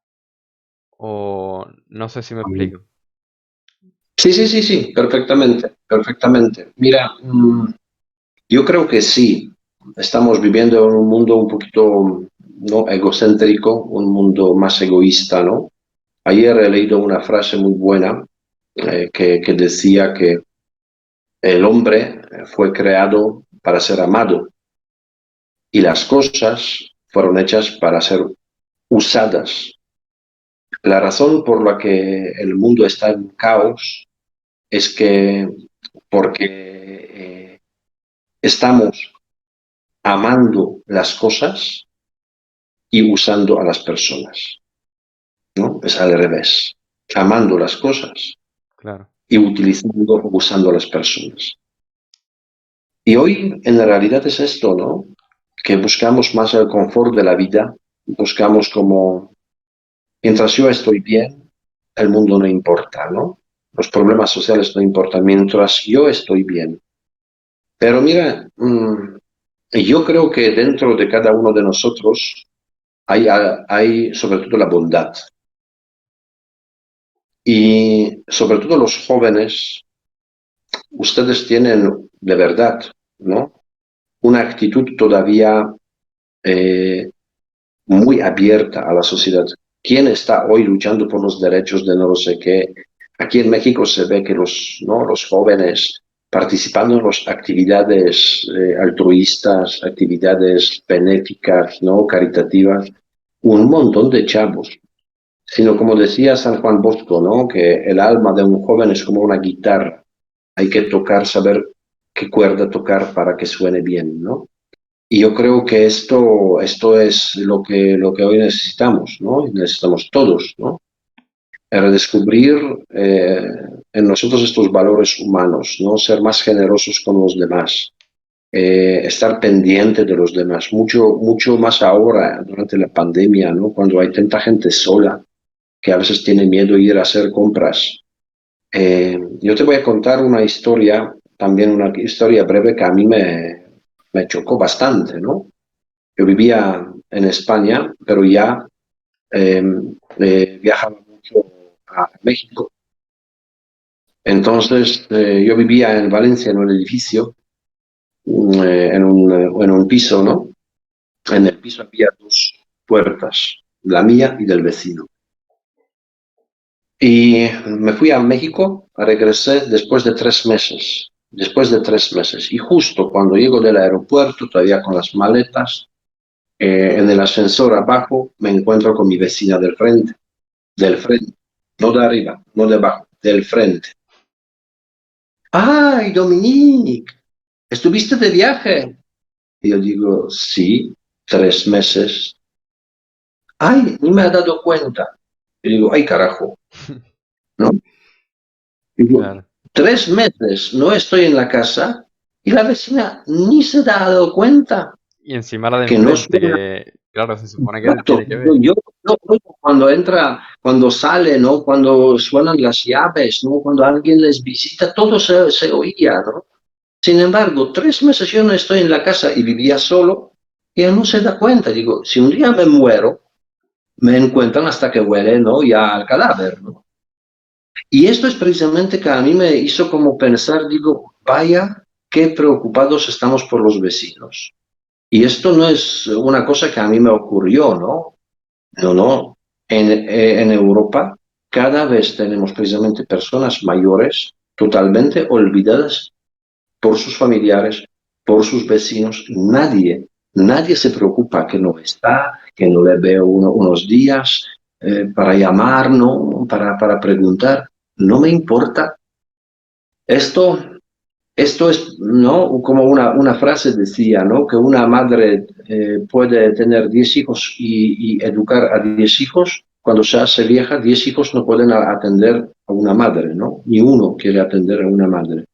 O no sé si me explico. Sí, perfectamente, perfectamente. Mira, yo creo que sí. Estamos viviendo en un mundo un poquito no egocéntrico, un mundo más egoísta, ¿no? Ayer he leído una frase muy buena que decía que el hombre fue creado para ser amado y las cosas fueron hechas para ser usadas. La razón por la que el mundo está en caos es que porque estamos amando las cosas y usando a las personas, ¿no? Es al revés, amando las cosas Claro. y utilizando, usando a las personas. Y hoy en la realidad es esto, ¿no? Que buscamos más el confort de la vida, buscamos como, mientras yo estoy bien, el mundo no importa, ¿no? Los problemas sociales no importan, mientras yo estoy bien. Pero mira, yo creo que dentro de cada uno de nosotros hay sobre todo la bondad. Y sobre todo los jóvenes, ustedes tienen de verdad, ¿no? Una actitud todavía eh, muy abierta a la sociedad. ¿Quién está hoy luchando por los derechos de no lo sé qué? Aquí en México se ve que ¿no? los jóvenes participando en las actividades altruistas, actividades benéficas, ¿no? Caritativas, un montón de chavos. Sino como decía San Juan Bosco, ¿no? Que el alma de un joven es como una guitarra. Hay que tocar, saber qué cuerda tocar para que suene bien, ¿no? Y yo creo que esto es lo que hoy necesitamos, ¿no? Y necesitamos todos, ¿no? Redescubrir en nosotros estos valores humanos, ¿no? Ser más generosos con los demás, estar pendiente de los demás, mucho más ahora, durante la pandemia, ¿no? Cuando hay tanta gente sola que a veces tiene miedo de ir a hacer compras. Yo te voy a contar una historia, también una historia breve que a mí me chocó bastante, ¿no? Yo vivía en España, pero ya eh, viajaba mucho a México. Entonces, yo vivía en Valencia, en un edificio, en un piso, ¿no? En el piso había dos puertas, la mía y del vecino. Y me fui a México, regresé después de 3 meses. Después de 3 meses. Y justo cuando llego del aeropuerto, todavía con las maletas, en el ascensor abajo me encuentro con mi vecina del frente, no de arriba, no de abajo, del frente. ¡Ay, Dominique! ¿Estuviste de viaje? Y yo digo, sí, 3 meses. ¡Ay, ni me ha dado cuenta! Y digo, ¡ay, carajo! ¿No? Digo, Claro. 3 meses no estoy en la casa y la vecina ni se ha dado cuenta Y encima la de que no enfrente, suena. que claro, se supone que Exacto. tiene que ver. Cuando entra, cuando sale, ¿no? Cuando suenan las llaves, ¿no? Cuando alguien les visita, todo se oía, ¿no? Sin embargo, 3 meses yo no estoy en la casa y vivía solo, y ella no se da cuenta. Digo, si un día me muero, me encuentran hasta que huele, ¿no? Ya al cadáver, ¿no? Y esto es precisamente que a mí me hizo como pensar, digo, vaya, qué preocupados estamos por los vecinos. Y esto no es una cosa que a mí me ocurrió, ¿no? No, no. En Europa cada vez tenemos precisamente personas mayores totalmente olvidadas por sus familiares, por sus vecinos. Nadie se preocupa que no está, que no le veo unos días para llamar, ¿no? Para preguntar. No me importa. Esto, esto es, ¿no? Como una frase decía, ¿no? Que una madre puede tener 10 hijos y educar a 10 hijos. Cuando se hace vieja, 10 hijos no pueden atender a una madre, ¿no? Ni uno quiere atender a una madre.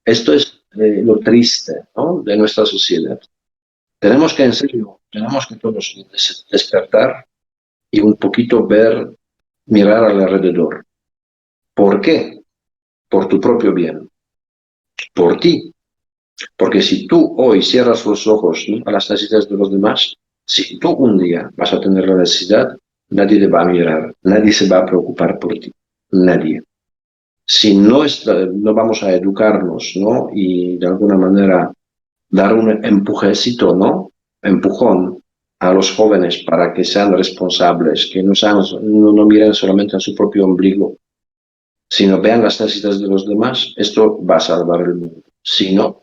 Esto es lo triste, ¿no? De nuestra sociedad. Tenemos que, en serio, tenemos que todos despertar y un poquito ver, mirar alrededor. ¿Por qué? Por tu propio bien, por ti. Porque si tú hoy cierras los ojos, ¿no? A las necesidades de los demás, si tú un día vas a tener la necesidad, nadie te va a mirar, nadie se va a preocupar por ti, nadie. Si no vamos a educarnos, ¿no? Y de alguna manera dar un empujecito, ¿no? Empujón a los jóvenes para que sean responsables, que no miren solamente a su propio ombligo, sino vean las necesidades de los demás, esto va a salvar el mundo. Si no,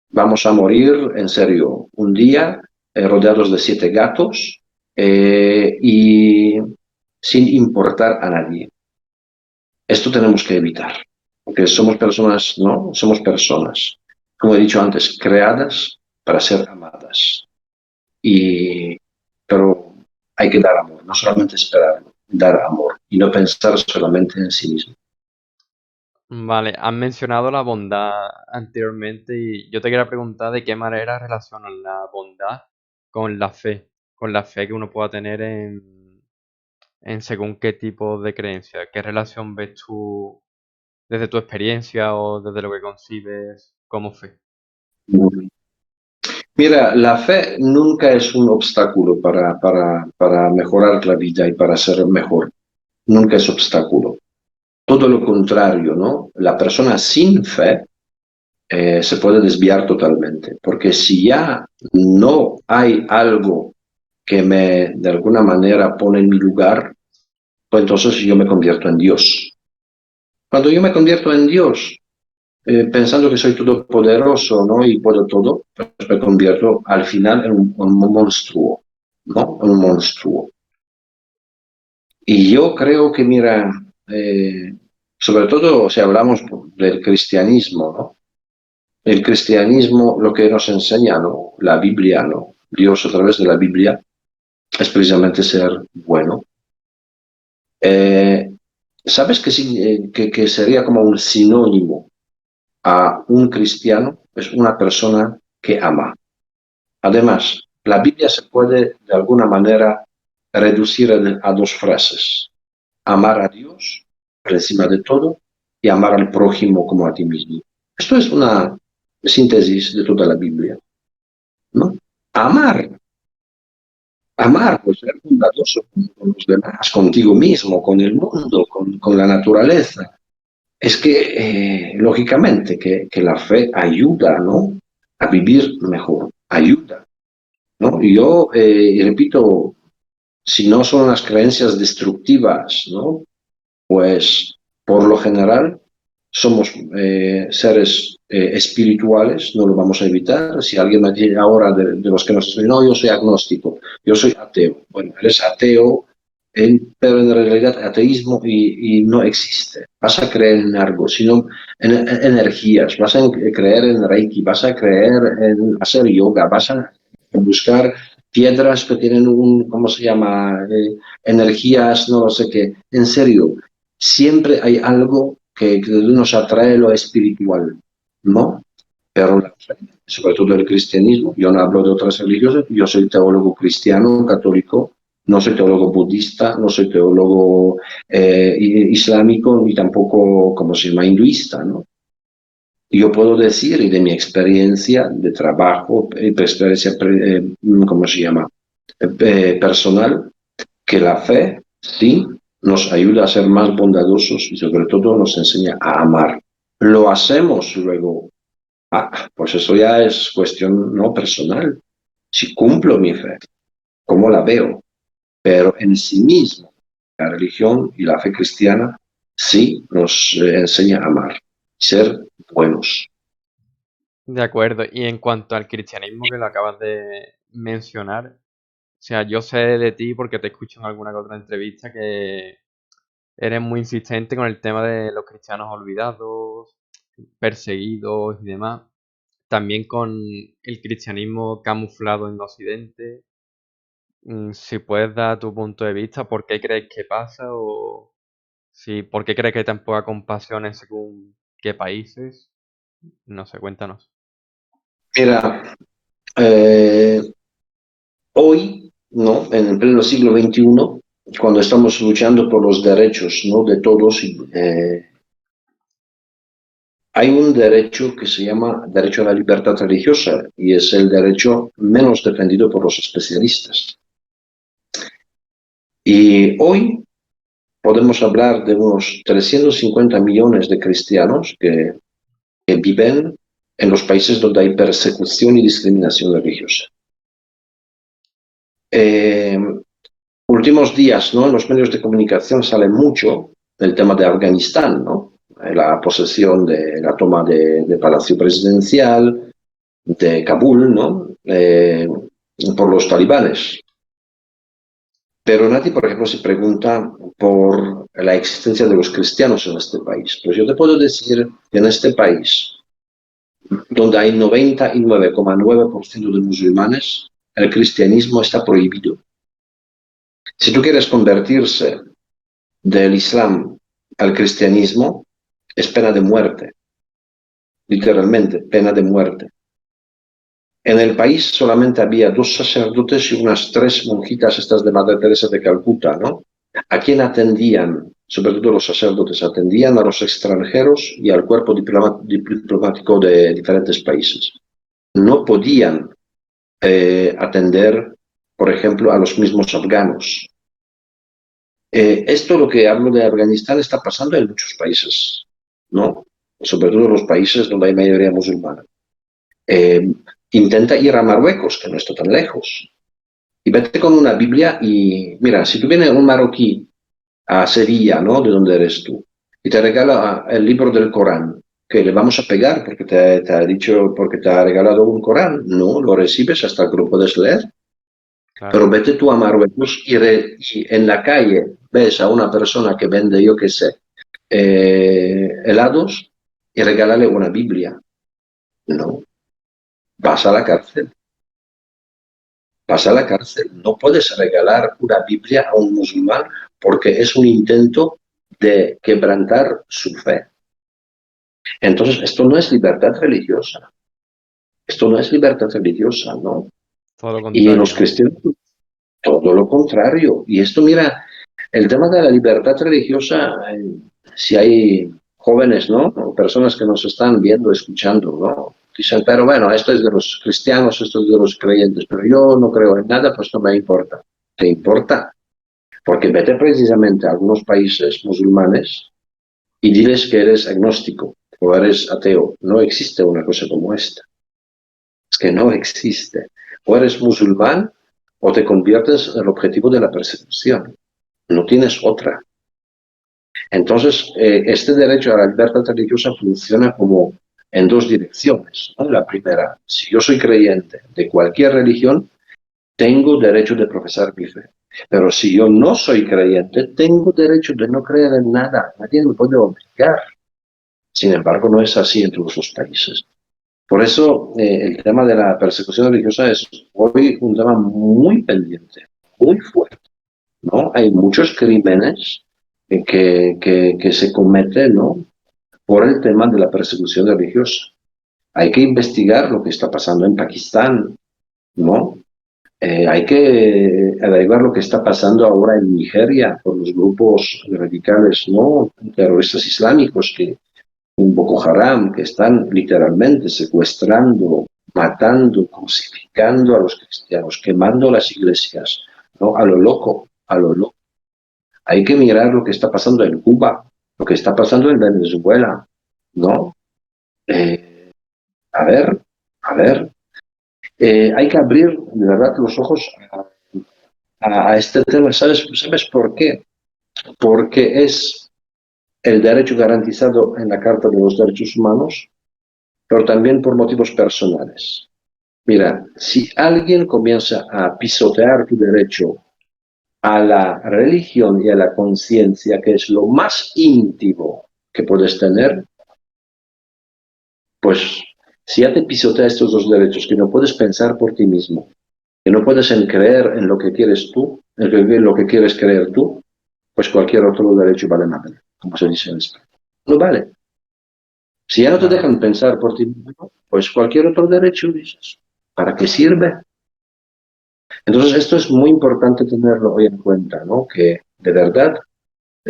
vamos a morir, en serio, un día rodeados de 7 gatos y sin importar a nadie. Esto tenemos que evitar, porque somos personas, ¿no? Somos personas, como he dicho antes, creadas para ser amadas. Pero hay que dar amor, no solamente esperar, dar amor y no pensar solamente en sí mismo. Vale, has mencionado la bondad anteriormente y yo te quería preguntar de qué manera relacionan la bondad con la fe que uno pueda tener en según qué tipo de creencia. ¿Qué relación ves tú desde tu experiencia o desde lo que concibes como fe? Mira, la fe nunca es un obstáculo para mejorar la vida y para ser mejor. Nunca es obstáculo. todo lo contrario, ¿no? La persona sin fe se puede desviar totalmente, porque si ya no hay algo que me de alguna manera pone en mi lugar, pues entonces yo me convierto en Dios. Cuando yo me convierto en Dios, pensando que soy todopoderoso, ¿no? Y puedo todo, pues me convierto al final en un monstruo, ¿no? En un monstruo. Y yo creo que, mira, sobre todo si hablamos del cristianismo, ¿no? El cristianismo, lo que nos enseña, ¿no? La Biblia, ¿no? Dios a través de la Biblia es precisamente ser bueno. Eh, ¿Sabes que sería como un sinónimo a un cristiano? Es una persona que ama. Además, la Biblia se puede de alguna manera reducir a dos frases. Amar a Dios por encima de todo y amar al prójimo como a ti mismo. Esto es una síntesis de toda la Biblia, ¿no? Amar, amar, pues ser bondadoso con los demás, contigo mismo, con el mundo, con la naturaleza. Es que, lógicamente, que la fe ayuda, ¿no? A vivir mejor, ayuda, ¿no? Y yo, repito, si no son las creencias destructivas, ¿no? Pues por lo general somos seres espirituales, no lo vamos a evitar. Si alguien me dice ahora de los que nos dicen, no, yo soy agnóstico, yo soy ateo. Bueno, eres ateo, pero en realidad ateísmo y no existe. Vas a creer en algo, sino en energías, vas a creer en Reiki, vas a creer en hacer yoga, vas a buscar piedras que tienen un, ¿cómo se llama? Energías, no lo sé qué. En serio, siempre hay algo que nos atrae lo espiritual, ¿no? Pero la fe, sobre todo el cristianismo, yo no hablo de otras religiones, yo soy teólogo cristiano, católico, no soy teólogo budista, no soy teólogo islámico, ni tampoco, como se llama, hinduista, ¿no? Yo puedo decir, y de mi experiencia de trabajo, experiencia, ¿cómo se llama? Personal, que la fe sí nos ayuda a ser más bondadosos y sobre todo nos enseña a amar. Lo hacemos luego. Pues eso ya es cuestión no personal. Si cumplo mi fe, cómo la veo, pero en sí mismo, la religión y la fe cristiana sí nos enseña a amar, ser buenos. De acuerdo. Y en cuanto al cristianismo que lo acabas de mencionar, o sea, yo sé de ti porque te escucho en alguna que otra entrevista que eres muy insistente con el tema de los cristianos olvidados, perseguidos y demás. También con el cristianismo camuflado en Occidente. Si puedes dar tu punto de vista, ¿por qué crees que pasa? O si, ¿por qué crees que hay tan poca compasión en según qué países? No sé, cuéntanos. Mira, eh, hoy, ¿no? En el pleno siglo XXI, cuando estamos luchando por los derechos, ¿no? De todos, hay un derecho que se llama derecho a la libertad religiosa y es el derecho menos defendido por los especialistas. Y hoy podemos hablar de unos 350 millones de cristianos que viven en los países donde hay persecución y discriminación religiosa. Eh, Últimos días, ¿no? En los medios de comunicación sale mucho del tema de Afganistán, ¿no? La posesión de la toma de Palacio Presidencial, de Kabul, ¿no? Por los talibanes. Pero nadie, por ejemplo, se pregunta por la existencia de los cristianos en este país. Pues yo te puedo decir que en este país, donde hay 99,9% de musulmanes, el cristianismo está prohibido. Si tú quieres convertirse del Islam al cristianismo, es pena de muerte, literalmente, pena de muerte. En el país solamente había 2 sacerdotes y unas 3 monjitas, estas de Madre Teresa de Calcuta, ¿no? ¿A quién atendían? Sobre todo los sacerdotes atendían a los extranjeros y al cuerpo diplomático de diferentes países. No podían atender, por ejemplo, a los mismos afganos. Esto, lo que hablo de Afganistán, está pasando en muchos países, ¿no? Sobre todo en los países donde hay mayoría musulmana. Eh, Intenta ir a Marruecos, que no está tan lejos, y vete con una Biblia y mira, si tú vienes un marroquí a Sevilla, ¿no? De donde eres tú, y te regala el libro del Corán, que le vamos a pegar porque te ha dicho, porque te ha regalado un Corán, no, lo recibes hasta que lo puedes leer. Pero Claro, vete tú a Marruecos y en la calle ves a una persona que vende, yo qué sé, helados y regálale una Biblia. No, vas a la cárcel, vas a la cárcel. No puedes regalar una Biblia a un musulmán porque es un intento de quebrantar su fe. Entonces, esto no es libertad religiosa. Esto no es libertad religiosa, ¿no? todo lo Y en los contrario. cristianos, todo lo contrario. Y esto, mira, el tema de la libertad religiosa, si hay jóvenes, ¿no? O personas que nos están viendo, escuchando, ¿no? Dicen, pero bueno, esto es de los cristianos, esto es de los creyentes, pero yo no creo en nada, pues no me importa. ¿Te importa? Porque vete precisamente a algunos países musulmanes y diles que eres agnóstico o eres ateo. No existe una cosa como esta. Es que no existe. O eres musulmán o te conviertes en el objetivo de la persecución. No tienes otra. Entonces, este derecho a la libertad religiosa funciona como en dos direcciones, ¿no? La primera, si yo soy creyente de cualquier religión, tengo derecho de profesar mi fe. Pero si yo no soy creyente, tengo derecho de no creer en nada. Nadie me puede obligar. Sin embargo, no es así en todos los países. Por eso, el tema de la persecución religiosa es hoy un tema muy pendiente, muy fuerte, ¿no? Hay muchos crímenes que se cometen, ¿no? Por el tema de la persecución religiosa. Hay que investigar lo que está pasando en Pakistán, ¿no? Hay que averiguar lo que está pasando ahora en Nigeria por los grupos radicales, ¿no? Terroristas islámicos que un Boko Haram, que están literalmente secuestrando, matando, crucificando a los cristianos, quemando las iglesias, ¿no? A lo loco, a lo loco. Hay que mirar lo que está pasando en Cuba, lo que está pasando en Venezuela, ¿no? Eh, a ver, a ver. Hay que abrir de verdad los ojos a este tema. ¿Sabes por qué? Porque es el derecho garantizado en la Carta de los Derechos Humanos, pero también por motivos personales. Mira, si alguien comienza a pisotear tu derecho a la religión y a la conciencia, que es lo más íntimo que puedes tener, pues si ya te pisotea estos dos derechos, que no puedes pensar por ti mismo, que no puedes creer en lo que quieres tú, en lo que quieres creer tú, pues cualquier otro derecho vale la pena, como se dice en España. No vale. Si ya no te Claro. dejan pensar por ti mismo, pues cualquier otro derecho dices, ¿para qué sirve? Entonces esto es muy importante tenerlo hoy en cuenta, ¿no? Que de verdad,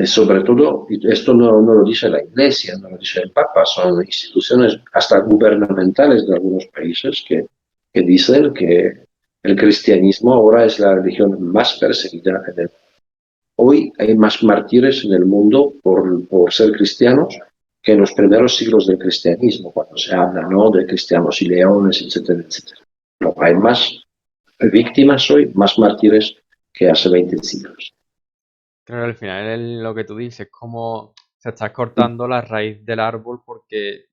sobre todo, y esto no lo dice la Iglesia, no lo dice el Papa, son instituciones hasta gubernamentales de algunos países que dicen que el cristianismo ahora es la religión más perseguida en el mundo. Hoy hay más mártires en el mundo por ser cristianos que en los primeros siglos del cristianismo, cuando se habla, ¿no? De cristianos y leones, etcétera, etcétera. No, hay más víctimas hoy, más mártires que hace 20 siglos. Claro, al final lo que tú dices, como se está cortando la raíz del árbol porque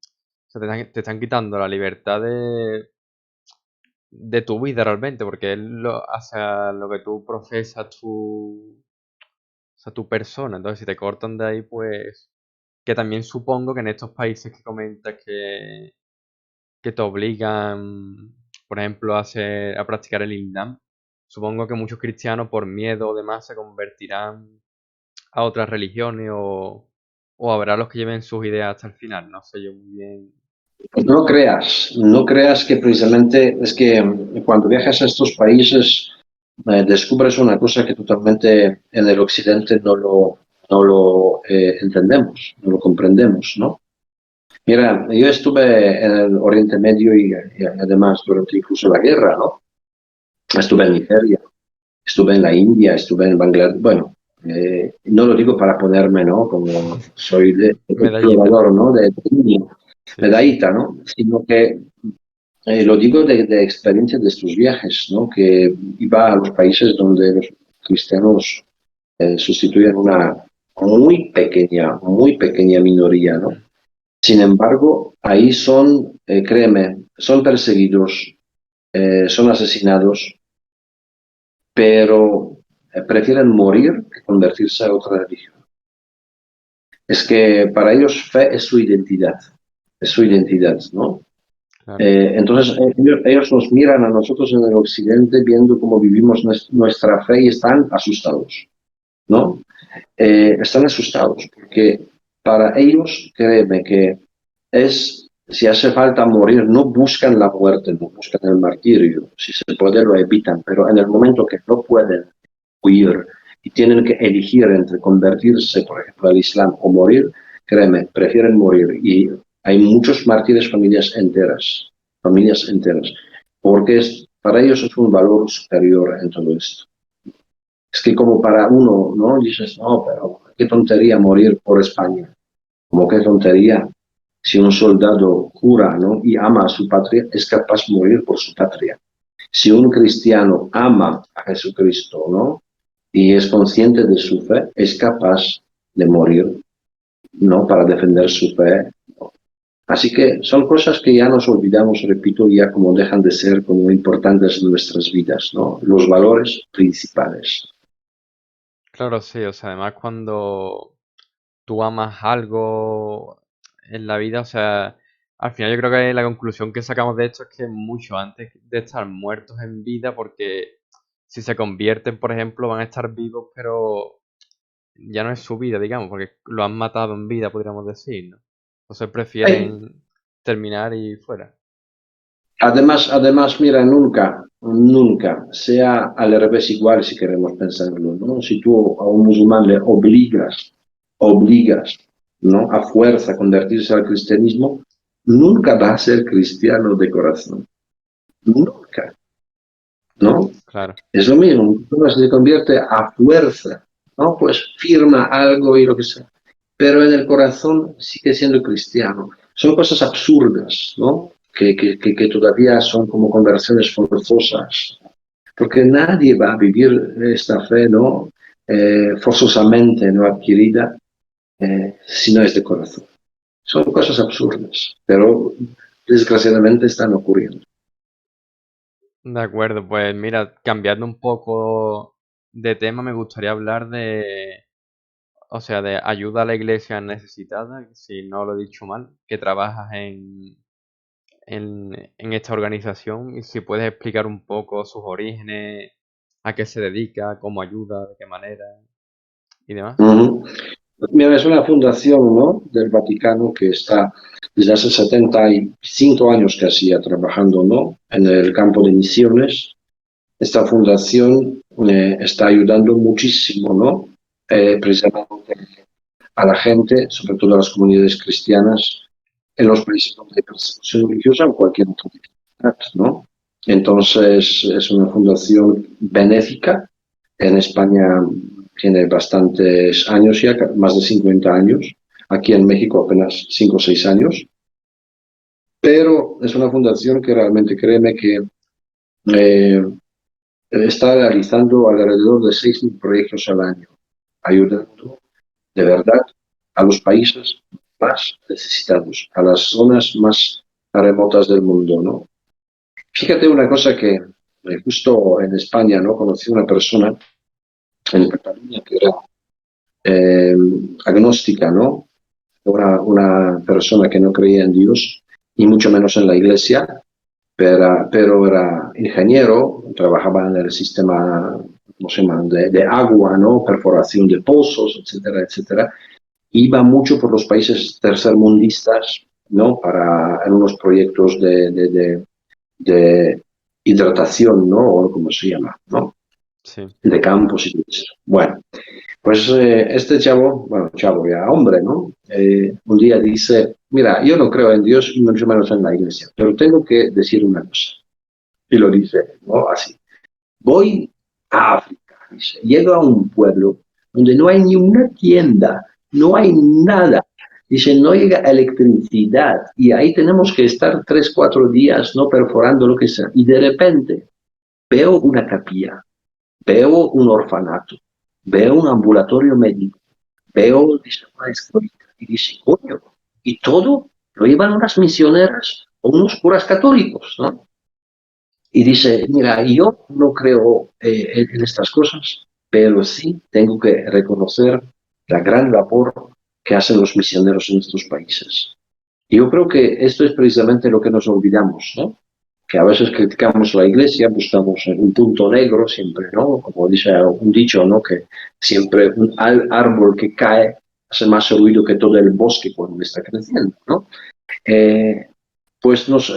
te están quitando la libertad de tu vida realmente, porque es hacia lo que tú profesas o sea, tu persona. Entonces, si te cortan de ahí, pues, que también supongo que en estos países que comentas que te obligan, por ejemplo, a practicar el Islam, supongo que muchos cristianos por miedo o demás se convertirán a otras religiones o habrá los que lleven sus ideas hasta el final. No sé yo muy bien. No creas que precisamente es que cuando viajas a estos países descubres una cosa que totalmente en el occidente no lo entendemos, no lo comprendemos, ¿no? Mira, yo estuve en el Oriente Medio y además durante incluso la guerra, ¿no? Estuve en Nigeria, estuve en la India, estuve en Bangladesh, bueno, No lo digo para ponerme, ¿no? Como soy de Medallita. explorador, ¿no? De niño, Sí, sí. medallita, ¿no? Sino que lo digo de experiencia de estos viajes, ¿no? Que iba a los países donde los cristianos sustituyen una muy pequeña minoría, ¿no? Mm. Sin embargo, ahí son, créeme, son perseguidos, son asesinados, pero prefieren morir que convertirse a otra religión. Es que para ellos fe es su identidad, ¿no? Claro. Entonces ellos nos miran a nosotros en el occidente viendo cómo vivimos nuestra fe y están asustados, ¿no? Están asustados porque para ellos, créeme que si hace falta morir, no buscan la muerte, no buscan el martirio, si se puede lo evitan, pero en el momento que no pueden huir y tienen que elegir entre convertirse, por ejemplo, al Islam o morir, créeme, prefieren morir. Y hay muchos mártires, familias enteras, porque para ellos es un valor superior en todo esto. Es que como para uno, ¿no? Dices, no, pero qué tontería morir por España. Como qué tontería. Si un soldado jura, ¿no? Y ama a su patria, es capaz de morir por su patria. Si un cristiano ama a Jesucristo, ¿no? Y es consciente de su fe, es capaz de morir, ¿no? Para defender su fe. Así que son cosas que ya nos olvidamos, repito, ya como dejan de ser como importantes en nuestras vidas, ¿no? Los valores principales. Claro, sí. O sea, además cuando tú amas algo en la vida, o sea, al final yo creo que la conclusión que sacamos de esto es que mucho antes de estar muertos en vida, porque si se convierten, por ejemplo, van a estar vivos, pero ya no es su vida, digamos, porque lo han matado en vida, podríamos decir, ¿no? Entonces Hey, prefieren terminar y fuera. además, mira, nunca sea al revés igual si queremos pensarlo, ¿no? Si tú a un musulmán le obligas, ¿no? A fuerza a convertirse al cristianismo, nunca va a ser cristiano de corazón, nunca, ¿no? Claro, Es lo mismo, una persona se convierte a fuerza, ¿no? Pues firma algo y lo que sea, pero en el corazón sigue siendo cristiano. Son cosas absurdas, ¿no? Que todavía son como conversiones forzosas, porque nadie va a vivir esta fe, ¿no? Forzosamente no adquirida, si no es de corazón. Son cosas absurdas, pero desgraciadamente están ocurriendo. de acuerdo. Pues mira, cambiando un poco de tema, me gustaría hablar de, o sea, de ayuda a la iglesia necesitada, si no lo he dicho mal, que trabajas en esta organización y si puedes explicar un poco sus orígenes, a qué se dedica, cómo ayuda, de qué manera y demás. Uh-huh. Mira, es una fundación, ¿no? Del Vaticano que está desde hace 75 años casi ya trabajando, ¿no? En el campo de misiones. Esta fundación está ayudando muchísimo, ¿no? Precisamente a la gente, sobre todo a las comunidades cristianas, en los países donde hay persecución religiosa o cualquier otro tipo de actividad, ¿no? Entonces, es una fundación benéfica. En España tiene bastantes años ya, más de 50 años. Aquí en México apenas 5 o 6 años. Pero es una fundación que realmente, créeme que eh, está realizando alrededor de 6.000 proyectos al año, ayudando de verdad a los países más necesitados, a las zonas más remotas del mundo, ¿no? Fíjate una cosa que justo en España, ¿no? Conocí una persona en Cataluña que era eh, agnóstica, ¿no? Una persona que no creía en Dios y mucho menos en la iglesia, pero era ingeniero, trabajaba en el sistema, ¿cómo se llama?, de agua, ¿no? Perforación de pozos, etcétera, etcétera. Iba mucho por los países tercermundistas, ¿no? En unos proyectos de hidratación, ¿no? O como se llama, ¿no? Sí. De campos y eso. Bueno, pues este chavo, bueno, chavo ya hombre, ¿no? Un día dice, mira, yo no creo en Dios y mucho menos en la iglesia, pero tengo que decir una cosa. Y lo dice, ¿no? Así. Voy a África, dice. Llego a un pueblo donde no hay ni una tienda, no hay nada. Dice, no llega electricidad y ahí tenemos que estar 3, 4 días, ¿no? Perforando lo que sea. Y de repente veo una capilla, veo un orfanato, veo un ambulatorio médico, veo, dice, una escuelita, y dice, coño, y todo lo llevan unas misioneras o unos curas católicos, ¿no? Y dice, mira, yo no creo en estas cosas, pero sí tengo que reconocer la gran labor que hacen los misioneros en estos países. Y yo creo que esto es precisamente lo que nos olvidamos, ¿no? Que a veces criticamos la iglesia, buscamos un punto negro siempre, ¿no? Como dice un dicho, ¿no? Que siempre un árbol que cae hace más ruido que todo el bosque cuando está creciendo, ¿no? Eh, pues nos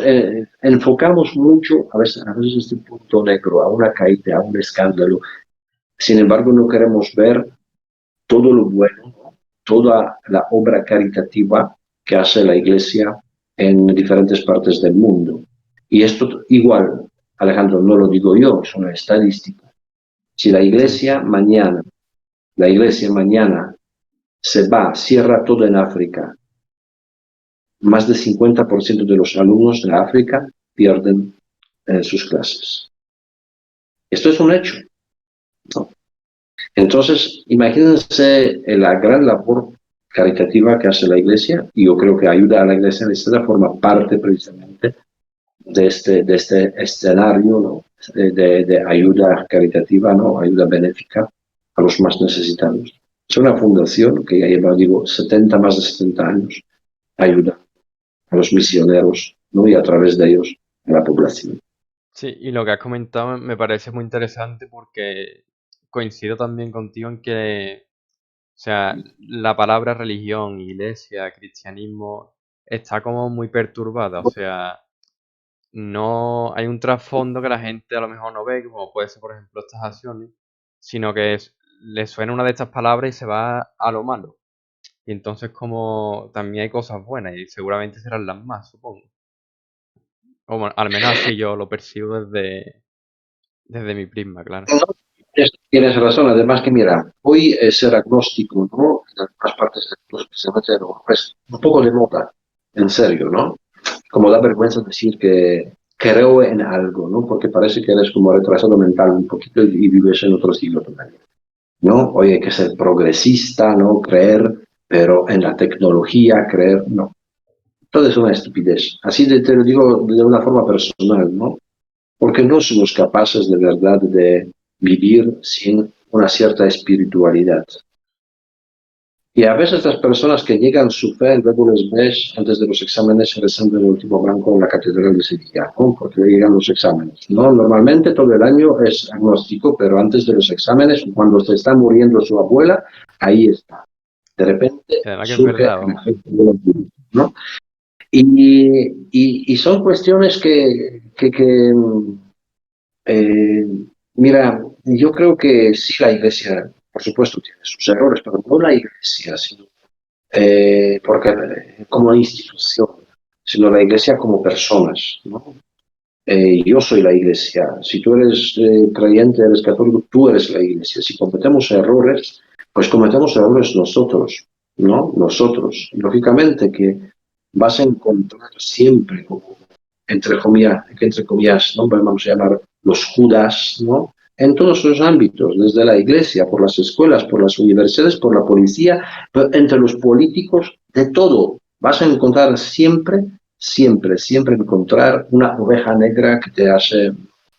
enfocamos mucho a veces este punto negro, a una caída, a un escándalo. Sin embargo, no queremos ver todo lo bueno, ¿no? Toda la obra caritativa que hace la Iglesia en diferentes partes del mundo. Y esto igual, Alejandro, no lo digo yo, es una estadística. Si Sí, la Iglesia mañana se va, cierra todo en África, más del 50% de los alumnos de África pierden sus clases. Esto es un hecho, ¿no? Entonces, imagínense la gran labor caritativa que hace la Iglesia, y yo creo que ayuda a la Iglesia de esta forma parte precisamente de este escenario, ¿no? De ayuda caritativa, ¿no? Ayuda benéfica a los más necesitados. Es una fundación que ya lleva, digo, más de 70 años, ayuda a los misioneros, ¿no? Y a través de ellos a la población. sí, y lo que has comentado me parece muy interesante porque coincido también contigo en que, o sea, la palabra religión, iglesia, cristianismo está como muy perturbada, o sea, no hay un trasfondo que la gente a lo mejor no ve, como puede ser, por ejemplo, estas acciones, sino que le suena una de estas palabras y se va a lo malo. Y entonces como también hay cosas buenas y seguramente serán las más, supongo. O bueno, al menos así yo lo percibo desde mi prisma, claro. No, tienes razón, además que mira, hoy ser agnóstico, ¿no? En algunas partes del mundo, especialmente en Europa, es un poco de moda, en serio, ¿no? Como da vergüenza decir que creo en algo, ¿no? Porque parece que eres como retrasado mental un poquito y vives en otro siglo todavía, ¿no? Hoy hay que ser progresista, ¿no? Creer, pero en la tecnología, creer, no. Todo es una estupidez. Así te lo digo de una forma personal, ¿no? Porque no somos capaces de verdad de vivir sin una cierta espiritualidad. Y a veces las personas que llegan a su fe, luego les ves antes de los exámenes rezando en el último banco en la Catedral de Sevilla, ¿no? Porque llegan los exámenes, ¿no? Normalmente todo el año es agnóstico, pero antes de los exámenes, cuando se está muriendo su abuela, ahí está. De repente Y además que es surge verdad, el vamos. efecto de la luz, ¿no? Y son cuestiones eh, mira, yo creo que sí la iglesia, por supuesto, tiene sus errores, pero no la iglesia, sino porque, como institución, sino la iglesia como personas, ¿no? Yo soy la iglesia. Si tú eres creyente, eres católico, tú eres la iglesia. Si cometemos errores, pues cometemos errores nosotros, ¿no? Nosotros. Y lógicamente que vas a encontrar siempre, como, entre comillas, ¿no? Vamos a llamar los judas, ¿no? En todos los ámbitos, desde la iglesia, por las escuelas, por las universidades, por la policía, entre los políticos, de todo. Vas a encontrar siempre, siempre, siempre encontrar una oveja negra que te hace,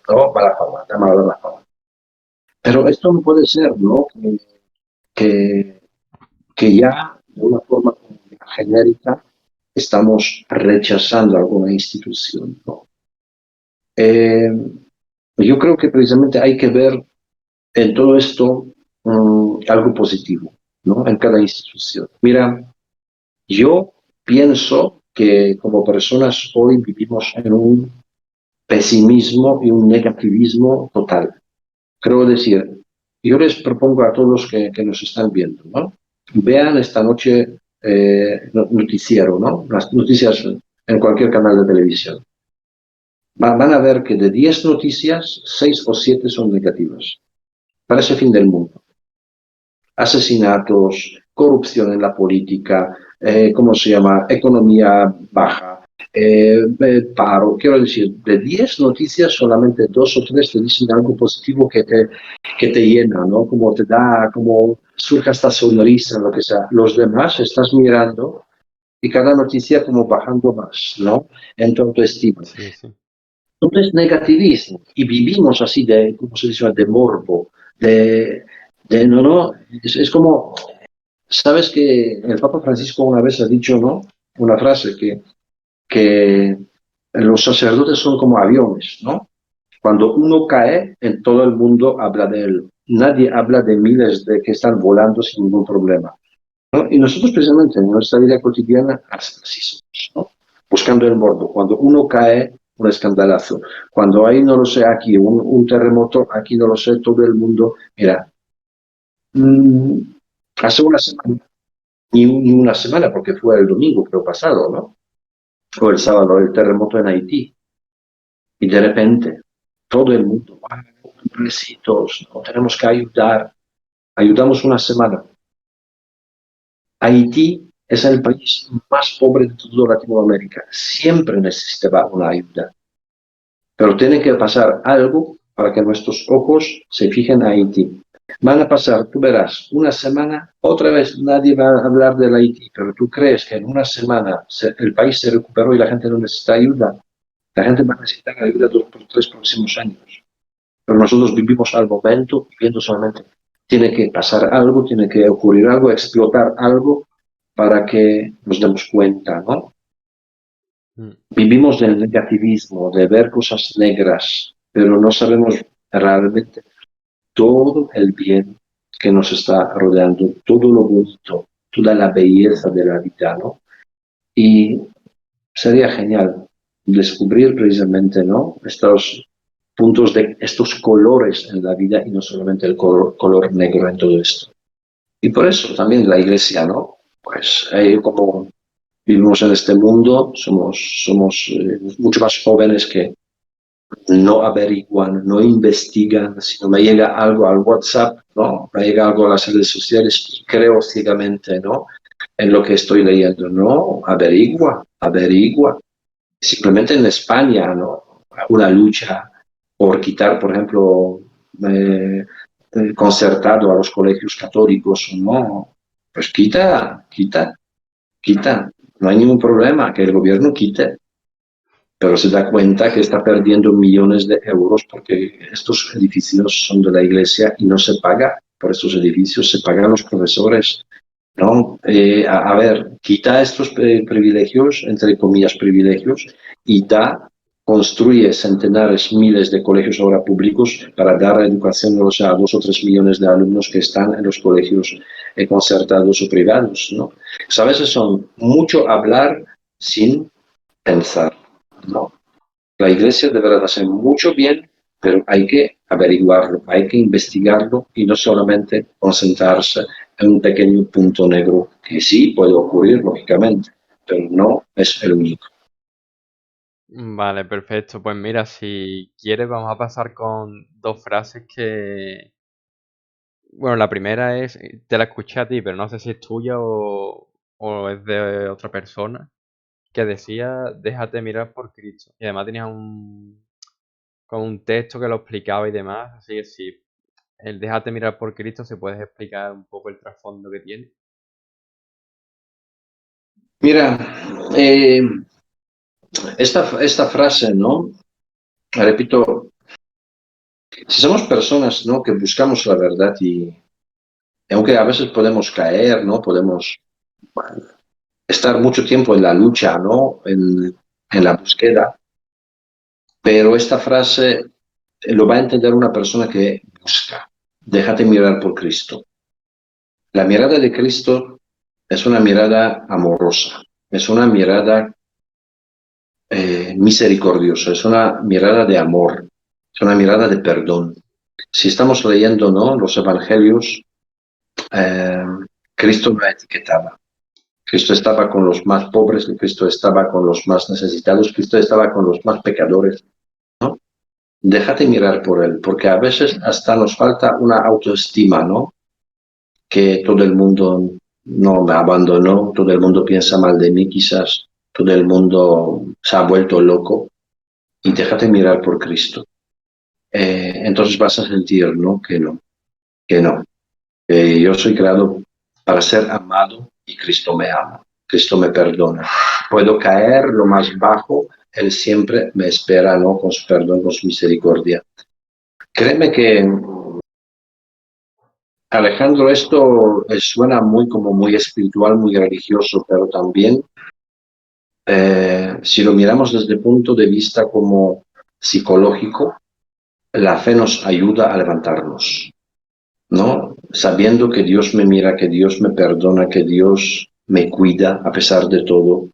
¿no? Mala fama, te mala fama. Pero esto no puede ser, ¿no? Que, que ya de una forma genérica estamos rechazando alguna institución, ¿no? Eh, yo creo que precisamente hay que ver en todo esto algo positivo, ¿no? En cada institución. Mira, yo pienso que como personas hoy vivimos en un pesimismo y un negativismo total. Creo decir, yo les propongo a todos que nos están viendo, ¿no? Vean esta noche noticiero, ¿no? Las noticias en cualquier canal de televisión. Van a ver que de 10 noticias, 6 o 7 son negativas. Parece fin del mundo. asesinatos, corrupción en la política, ¿cómo se llama? Economía baja, paro. Quiero decir, de 10 noticias, solamente 2 o 3 te dicen algo positivo que te llena, ¿no? Como te da, como surja esta sonrisa, lo que sea. Los demás estás mirando y cada noticia como bajando más, ¿no? En tu autoestima. Sí, sí. Entonces, negativismo. Y vivimos así de, ¿cómo se dice? De morbo, no, no, es como, sabes que el Papa Francisco una vez ha dicho, ¿no? Una frase que los sacerdotes son como aviones, ¿no? Cuando uno cae, en todo el mundo habla de él. Nadie habla de miles de que están volando sin ningún problema, ¿no? Y nosotros precisamente en nuestra vida cotidiana así somos, ¿no? Buscando el morbo. Cuando uno cae, un escandalazo. Cuando hay, no lo sé, aquí un terremoto, aquí no lo sé, todo el mundo, mira, mmm, hace una semana, ni una semana, porque fue el domingo creo pasado, ¿no? O el sábado, el terremoto en Haití. Y de repente, todo el mundo, wow, pobrecitos, no tenemos que ayudar. Ayudamos una semana. Haití es el país más pobre de toda Latinoamérica. Siempre necesitaba una ayuda. Pero tiene que pasar algo para que nuestros ojos se fijen a Haití. Van a pasar, tú verás, una semana, otra vez nadie va a hablar del Haití, pero tú crees que en una semana el país se recuperó y la gente no necesita ayuda. La gente va a necesitar ayuda por 3 próximos años. Pero nosotros vivimos al momento, viviendo solamente. Tiene que pasar algo, tiene que ocurrir algo, explotar algo para que nos demos cuenta, ¿no? Mm. Vivimos del negativismo, de ver cosas negras, pero no sabemos realmente todo el bien que nos está rodeando, todo lo bonito, toda la belleza de la vida, ¿no? Y sería genial descubrir precisamente, ¿no? Estos puntos de estos colores en la vida y no solamente el color negro en todo esto. Y por eso también la iglesia, ¿no? Pues como vivimos en este mundo, somos mucho más jóvenes que no averiguan, no investigan, si no me llega algo al WhatsApp, ¿no? Me llega algo a las redes sociales y creo ciegamente, ¿no? En lo que estoy leyendo, no, averigua. Simplemente en España, ¿no? Una lucha por quitar, por ejemplo, concertado a los colegios católicos, ¿no? Pues quita. No hay ningún problema que el gobierno quite, pero se da cuenta que está perdiendo millones de euros porque estos edificios son de la iglesia y no se paga por estos edificios, se pagan los profesores, ¿no? A ver, quita estos privilegios, entre comillas privilegios, y construye centenares, miles de colegios ahora públicos para dar educación, o sea, a 2 o 3 millones de alumnos que están en los colegios concertados o privados, ¿no? A veces son mucho hablar sin pensar, ¿no? La iglesia deberá hacer mucho bien, pero hay que averiguarlo, hay que investigarlo y no solamente concentrarse en un pequeño punto negro, que sí puede ocurrir, lógicamente, pero no es el único. Vale, perfecto. Pues mira, si quieres vamos a pasar con dos frases que... Bueno, la primera es, te la escuché a ti, pero no sé si es tuya o es de otra persona, que decía, déjate mirar por Cristo. Y además tenía como un texto que lo explicaba y demás, así que sí, el déjate mirar por Cristo, si puedes explicar un poco el trasfondo que tiene. Mira, eh, esta frase, ¿no? Repito, si somos personas, ¿no? Que buscamos la verdad y aunque a veces podemos caer, ¿no? Podemos bueno, estar mucho tiempo en la lucha, ¿no? En la búsqueda, pero esta frase lo va a entender una persona que busca. Déjate mirar por Cristo. La mirada de Cristo es una mirada amorosa, es una mirada misericordiosa, es una mirada de amor, es una mirada de perdón. Si estamos leyendo, ¿no? Los evangelios, eh, Cristo no etiquetaba. Cristo estaba con los más pobres, Cristo estaba con los más necesitados, Cristo estaba con los más pecadores, ¿no? Déjate mirar por Él, porque a veces hasta nos falta una autoestima, ¿no? que todo el mundo no me abandonó, todo el mundo piensa mal de mí quizás, todo el mundo se ha vuelto loco, y déjate mirar por Cristo. Entonces vas a sentir, ¿no? Que no. Yo soy creado para ser amado y Cristo me ama, Cristo me perdona. Puedo caer lo más bajo, Él siempre me espera, ¿no? Con su perdón, con su misericordia. Créeme que, Alejandro, esto suena muy como muy espiritual, muy religioso, pero también, si lo miramos desde el punto de vista como psicológico, la fe nos ayuda a levantarnos, ¿no? Sabiendo que Dios me mira, que Dios me perdona, que Dios me cuida a pesar de todo,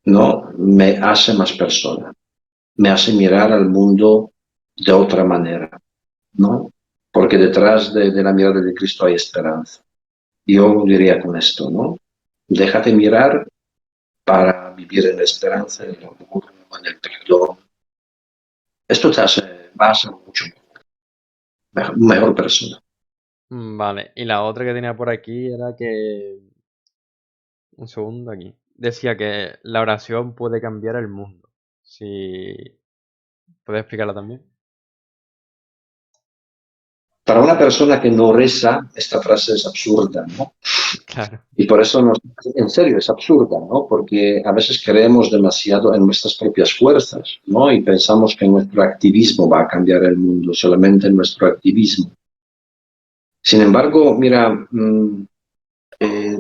¿no? Me hace más persona, me hace mirar al mundo de otra manera, ¿no? Porque detrás de la mirada de Cristo hay esperanza. Yo diría con esto, ¿no? Déjate mirar para vivir en la esperanza, en el amor, en el perdón. Esto te hace, va a ser mucho mejor persona. Vale, y la otra que tenía por aquí era que... Un segundo aquí. Decía que la oración puede cambiar el mundo. Si... ¿Puedes explicarla también? Para una persona que no reza, esta frase es absurda, ¿no? Claro. Y por eso, en serio, es absurda, ¿no? Porque a veces creemos demasiado en nuestras propias fuerzas, ¿no? Y pensamos que nuestro activismo va a cambiar el mundo, solamente en nuestro activismo. Sin embargo, mira,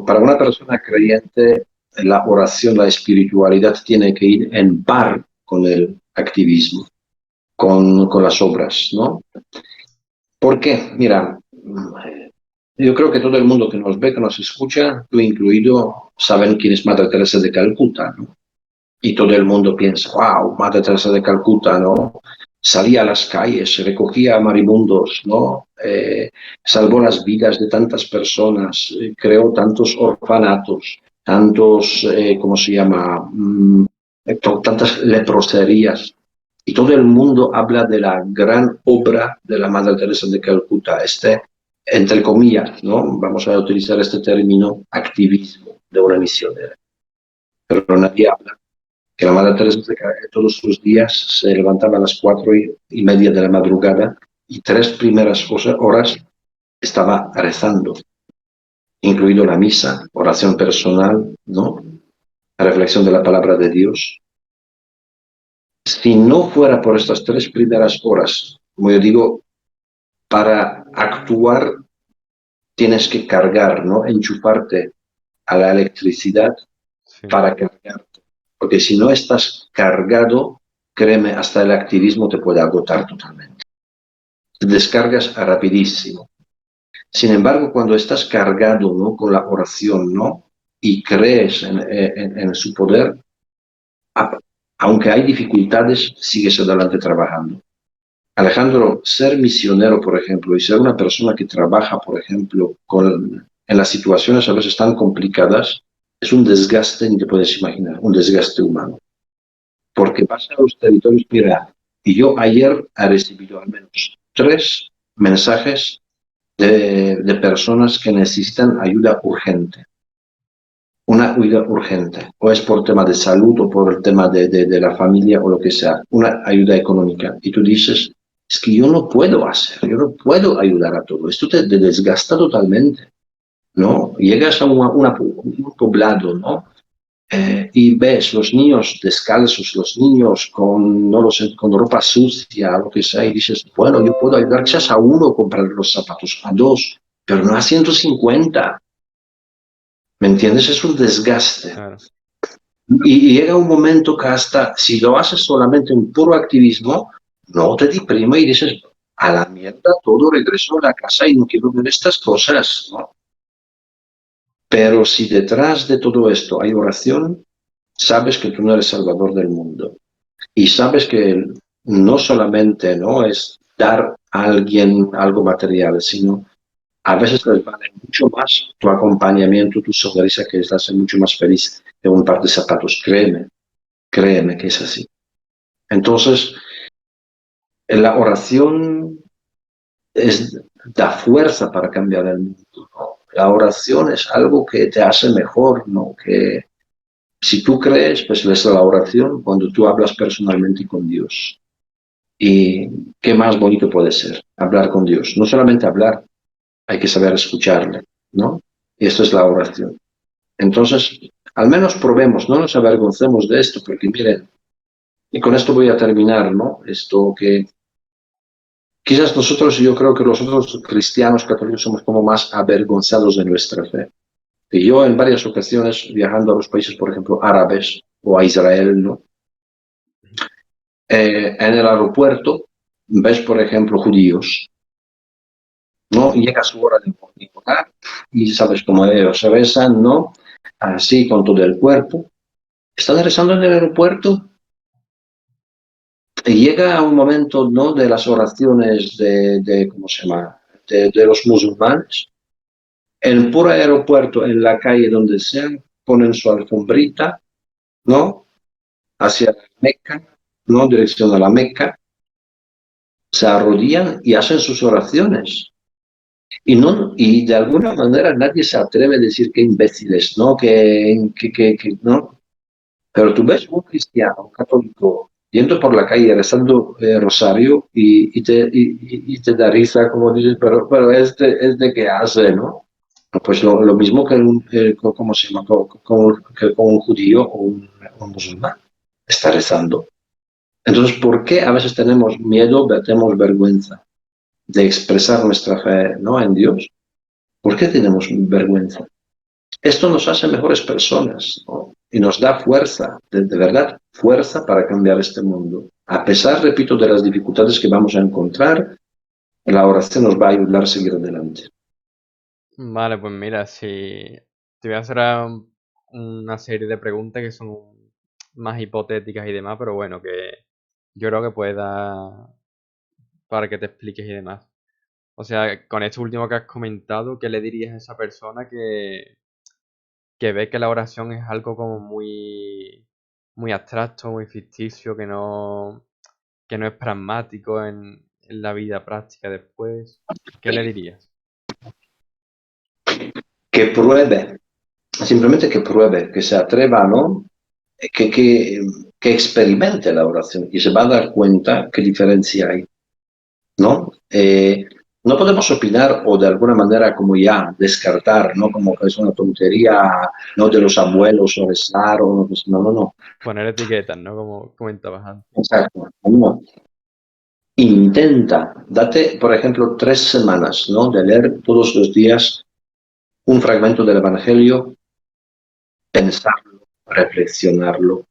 para una persona creyente, la oración, la espiritualidad tiene que ir en par con el activismo, con las obras, ¿no? ¿Por qué? Mira, yo creo que todo el mundo que nos ve, que nos escucha, tú incluido, saben quién es Madre Teresa de Calcuta, ¿no? Y todo el mundo piensa, wow, Madre Teresa de Calcuta, ¿no? Salía a las calles, recogía a maribundos, ¿no? Salvó las vidas de tantas personas, creó tantos orfanatos, tantos, ¿cómo se llama? Tantas leproserías. Y todo el mundo habla de la gran obra de la Madre Teresa de Calcuta, entre comillas, ¿no? Vamos a utilizar este término, activismo de una misionera. Pero nadie habla que la Madre Teresa todos los días se levantaba a las 4:30 de la madrugada y 3 primeras horas estaba rezando, incluido la misa, oración personal, ¿no? La reflexión de la palabra de Dios. Si no fuera por estas 3 primeras horas, como yo digo, para actuar tienes que cargar, ¿no? Enchufarte a la electricidad Sí, para cargarte. Porque si no estás cargado, créeme, hasta el activismo te puede agotar totalmente. Te descargas rapidísimo. Sin embargo, cuando estás cargado, ¿no? Con la oración, ¿no? Y crees en su poder, aunque hay dificultades, sigues adelante trabajando. Alejandro, ser misionero, por ejemplo, y ser una persona que trabaja, por ejemplo, en las situaciones a veces tan complicadas, es un desgaste, ni te puedes imaginar, un desgaste humano. Porque vas a los territorios, mira, y yo ayer he recibido al menos 3 mensajes de personas que necesitan ayuda urgente. Una ayuda urgente, o es por tema de salud o por el tema de la familia o lo que sea, una ayuda económica. Y tú dices, es que yo no puedo hacer, yo no puedo ayudar a todo. Esto te desgasta totalmente, ¿no? Llegas a un poblado, ¿no? Y ves los niños descalzos, los niños con, no lo sé, con ropa sucia, lo que sea, y dices, bueno, yo puedo ayudar quizás a uno a comprar los zapatos, a dos, pero no a 150. ¿Me entiendes? Es un desgaste. claro. Y llega un momento que hasta si lo haces solamente en puro activismo, no te deprime y dices, a la mierda todo, regreso a la casa y no quiero ver estas cosas, ¿no? Pero si detrás de todo esto hay oración, sabes que tú no eres salvador del mundo. Y sabes que no solamente no es dar a alguien algo material, sino a veces les vale mucho más tu acompañamiento, tu sonrisa, que les hace mucho más feliz que un par de zapatos. Créeme que es así. Entonces, la oración da fuerza para cambiar el mundo, ¿no? La oración es algo que te hace mejor, ¿no? Que si tú crees, pues es la oración cuando tú hablas personalmente con Dios. Y qué más bonito puede ser hablar con Dios. No solamente hablar, hay que saber escucharle, ¿no? Y esto es la oración. Entonces, al menos probemos, no nos avergoncemos de esto, porque miren, y con esto voy a terminar, ¿no? Esto que quizás nosotros, yo creo que los otros cristianos católicos somos como más avergonzados de nuestra fe. Y yo en varias ocasiones, viajando a los países, por ejemplo, árabes o a Israel, ¿no? En el aeropuerto ves, por ejemplo, judíos, ¿no? Y llega su hora de volar y sabes cómo ellos se besan, ¿no? Así con todo el cuerpo. Están rezando en el aeropuerto y llega un momento, ¿no? De las oraciones ¿cómo se llama? De los musulmanes. En el puro aeropuerto, en la calle donde sea, ponen su alfombrita, ¿no? Hacia la Meca, ¿no? Dirección a la Meca, se arrodillan y hacen sus oraciones. Y, no, y de alguna manera nadie se atreve a decir que imbéciles, ¿no? ¿No? Pero tú ves un cristiano, un católico, yendo por la calle rezando rosario y te da risa, como dices, pero es de qué hace, ¿no? Pues lo mismo que ¿cómo se llama? Que con un judío o un musulmán. Está rezando. Entonces, ¿por qué a veces tenemos miedo, tenemos vergüenza de expresar nuestra fe, ¿no? En Dios? ¿Por qué tenemos vergüenza? Esto nos hace mejores personas, ¿no? Y nos da fuerza, de verdad, fuerza para cambiar este mundo. A pesar, repito, de las dificultades que vamos a encontrar, la oración nos va a ayudar a seguir adelante. Vale, pues mira, si te voy a hacer una serie de preguntas que son más hipotéticas y demás, pero bueno, que yo creo que puede dar para que te expliques y demás. O sea, con esto último que has comentado, ¿qué le dirías a esa persona que ve que la oración es algo como muy abstracto, muy ficticio, que no es pragmático en la vida práctica después? ¿Qué le dirías? Que pruebe, simplemente que pruebe, que se atreva, ¿no? Que experimente la oración y se va a dar cuenta qué diferencia hay, ¿no? No podemos opinar o de alguna manera como ya descartar, ¿no? Como que es una tontería, ¿no? De los abuelos o rezar o no, no, no. Poner etiquetas, ¿no? Como comentabas antes. Exacto. No. Intenta, date, por ejemplo, 3 semanas, ¿no? De leer todos los días un fragmento del Evangelio, pensarlo, reflexionarlo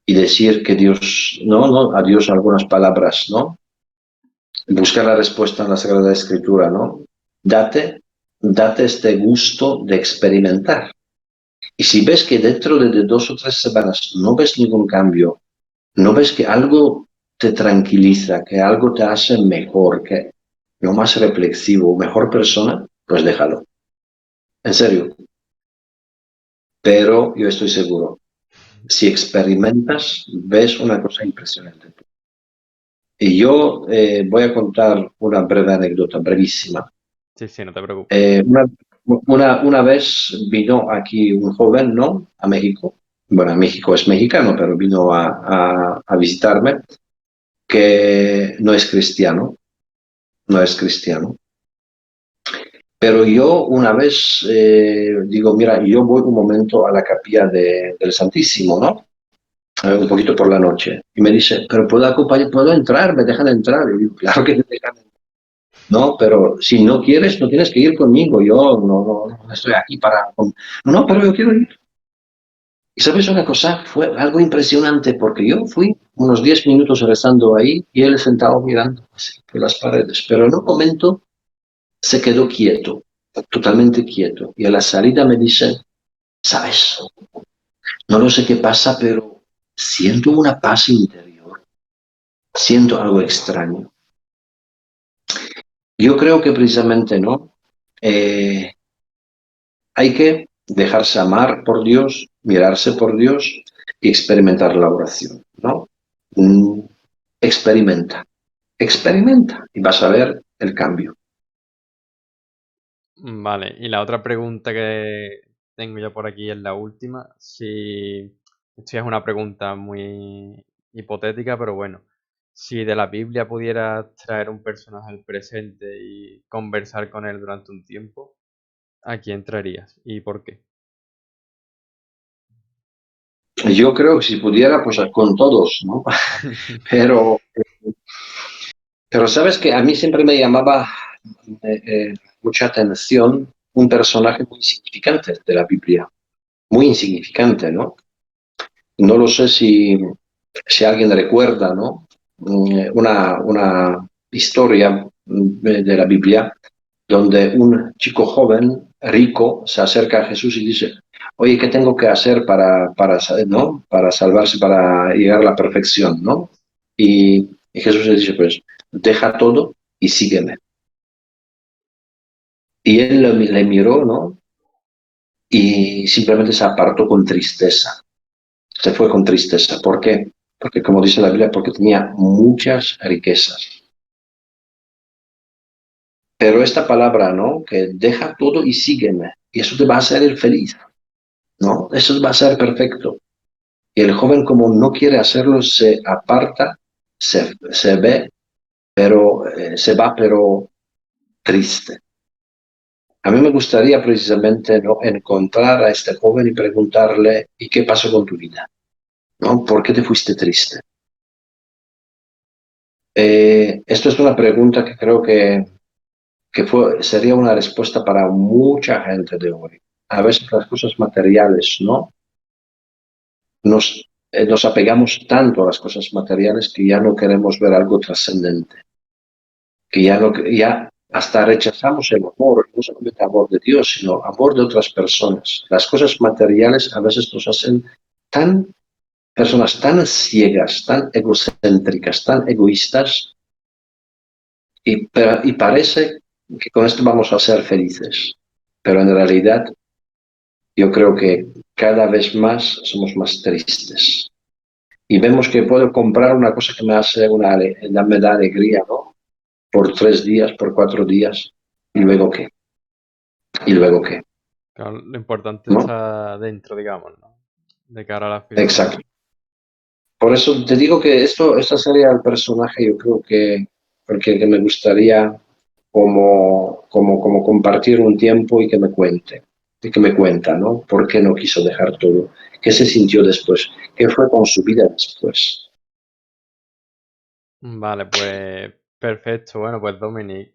y decir que Dios, no, a Dios algunas palabras, ¿no? Buscar la respuesta en la Sagrada Escritura, ¿no? Date este gusto de experimentar. Y si ves que dentro de 2 o 3 semanas no ves ningún cambio, no ves que algo te tranquiliza, que algo te hace mejor, que no más reflexivo, mejor persona, pues déjalo. En serio. Pero yo estoy seguro, si experimentas, ves una cosa impresionante. Y yo voy a contar una breve anécdota, brevísima. Sí, sí, no te preocupes. Eh, una, una vez vino aquí un joven, ¿no? A México. Bueno, México es mexicano, pero vino a visitarme, que no es cristiano, no es cristiano. Pero yo una vez digo, mira, yo voy un momento a la capilla del Santísimo, ¿no? Un poquito por la noche. Y me dice, pero puedo acompañar, puedo entrar, me dejan entrar. Y digo, claro que te dejan entrar. No, pero si no quieres, no tienes que ir conmigo. Yo no estoy aquí para... No, pero yo quiero ir. Y sabes una cosa, fue algo impresionante porque yo fui unos 10 minutos rezando ahí y él sentado mirando así por las paredes. Pero en un momento se quedó quieto, totalmente quieto. Y a la salida me dice, ¿sabes? No lo sé qué pasa, pero siento una paz interior. Siento algo extraño. Yo creo que precisamente no. Eh, Hay que dejarse amar por Dios, mirarse por Dios y experimentar la oración, ¿no? Mm, experimenta, experimenta y vas a ver el cambio. Vale, y la otra pregunta que tengo yo por aquí es la última. Si, esto ya es una pregunta muy hipotética, pero bueno, si de la Biblia pudieras traer un personaje al presente y conversar con él durante un tiempo, ¿a quién traerías y por qué? Yo creo que si pudiera, pues con todos, ¿no? Pero, pero sabes que a mí siempre me llamaba mucha atención un personaje muy insignificante de la Biblia, muy insignificante, ¿no? No lo sé si alguien recuerda, ¿no? Una historia de la Biblia donde un chico joven, rico, se acerca a Jesús y dice, oye, ¿qué tengo que hacer ¿no? Para salvarse, para llegar a la perfección, ¿no? Y Jesús le dice, pues, deja todo y sígueme. Y él le miró, ¿no? Y simplemente se apartó con tristeza. Se fue con tristeza. ¿Por qué? Porque, como dice la Biblia, porque tenía muchas riquezas. Pero esta palabra, ¿no? Que deja todo y sígueme. Y eso te va a hacer feliz, ¿no? Eso va a ser perfecto. Y el joven, como no quiere hacerlo, se aparta, se ve, pero se va, pero triste. A mí me gustaría precisamente, ¿no? Encontrar a este joven y preguntarle, ¿y qué pasó con tu vida? ¿No? ¿Por qué te fuiste triste? Esto es una pregunta que creo que sería una respuesta para mucha gente de hoy. A veces las cosas materiales, ¿no? Nos apegamos tanto a las cosas materiales que ya no queremos ver algo trascendente, que ya, no, ya hasta rechazamos el amor, no solamente amor de Dios, sino amor de otras personas. Las cosas materiales a veces nos hacen tan, personas tan ciegas, tan egocéntricas, tan egoístas, y parece que con esto vamos a ser felices. Pero en realidad yo creo que cada vez más somos más tristes. Y vemos que puedo comprar una cosa que me hace me da alegría, ¿no? Por 3 días, por 4 días, y luego qué, y luego qué, Claro, lo importante ¿no? está dentro, digamos, ¿no? De cara a la felicidad. Exacto. Por eso te digo que esta sería el personaje, yo creo que me gustaría como compartir un tiempo y que me cuente, y que me cuenta, ¿no? ¿Por qué no quiso dejar todo? ¿Qué se sintió después? ¿Qué fue con su vida después? Vale, pues perfecto. Bueno, pues Dominic,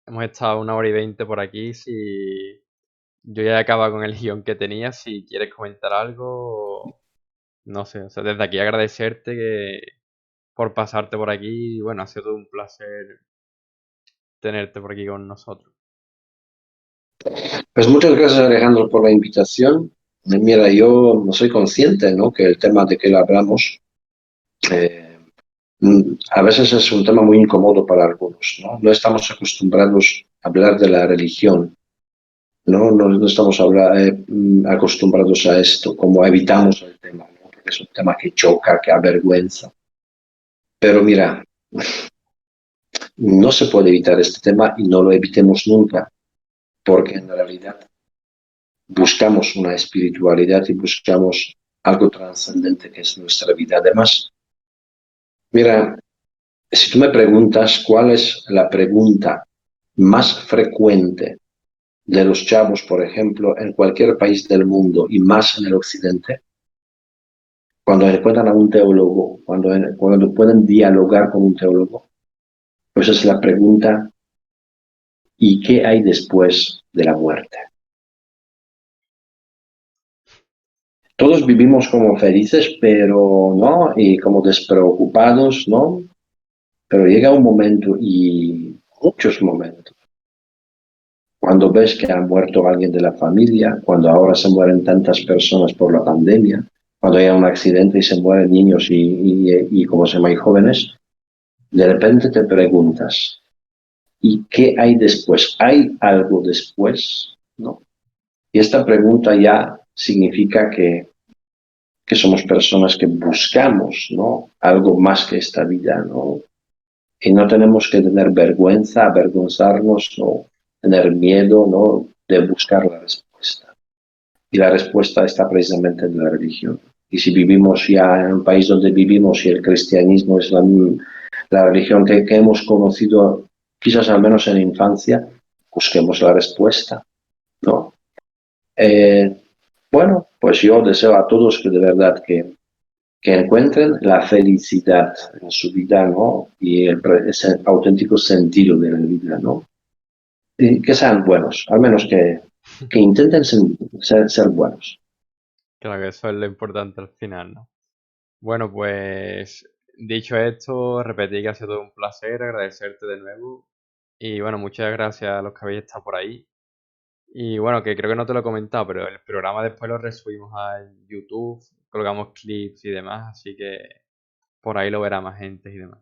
hemos estado 1 hora y 20 por aquí. Si yo ya he acabado con el guión que tenía, si quieres comentar algo, no sé, o sea, desde aquí agradecerte por pasarte por aquí. Y bueno, ha sido un placer tenerte por aquí con nosotros. Pues muchas gracias, Alejandro, por la invitación. Mira, yo no soy consciente, ¿no? Que el tema de que lo hablamos eh, a veces es un tema muy incómodo para algunos, ¿no? No estamos acostumbrados a hablar de la religión, ¿no? No estamos acostumbrados a esto, como evitamos el tema, ¿no? Porque es un tema que choca, que avergüenza. Pero mira, no se puede evitar este tema y no lo evitemos nunca, porque en realidad buscamos una espiritualidad y buscamos algo trascendente que es nuestra vida. Además, mira, si tú me preguntas cuál es la pregunta más frecuente de los chavos, por ejemplo, en cualquier país del mundo y más en el occidente, cuando encuentran a un teólogo, cuando pueden dialogar con un teólogo, pues es la pregunta, ¿y qué hay después de la muerte? Todos vivimos como felices, pero no, y como despreocupados, ¿no? Pero llega un momento y muchos momentos, cuando ves que ha muerto alguien de la familia, cuando ahora se mueren tantas personas por la pandemia, cuando hay un accidente y se mueren niños y como se llama, y jóvenes, de repente te preguntas, ¿y qué hay después? ¿Hay algo después? ¿No? Y esta pregunta ya significa que somos personas que buscamos, ¿no? Algo más que esta vida, ¿no? Y no tenemos que tener vergüenza, avergonzarnos, ¿no? tener miedo, ¿no?, de buscar la respuesta. Y la respuesta está precisamente en la religión. Y si vivimos ya en un país donde vivimos y el cristianismo es la religión que hemos conocido, quizás al menos en la infancia, busquemos la respuesta, ¿no? Eh, bueno, pues yo deseo a todos que de verdad que encuentren la felicidad en su vida, ¿no? Y ese auténtico sentido de la vida, ¿no? Y que sean buenos, al menos que intenten ser buenos. Claro que eso es lo importante al final, ¿no? Bueno, pues dicho esto, repetí que ha sido todo un placer, agradecerte de nuevo. Y bueno, muchas gracias a los que habéis estado por ahí. Y bueno, que creo que no te lo he comentado, pero el programa después lo resubimos a YouTube, colgamos clips y demás, así que por ahí lo verá más gente y demás.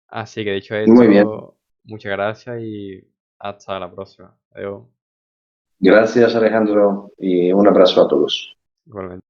Así que dicho Muy bien. esto, muchas gracias y hasta la próxima. Adiós. Gracias, Alejandro, y un abrazo a todos. Igualmente.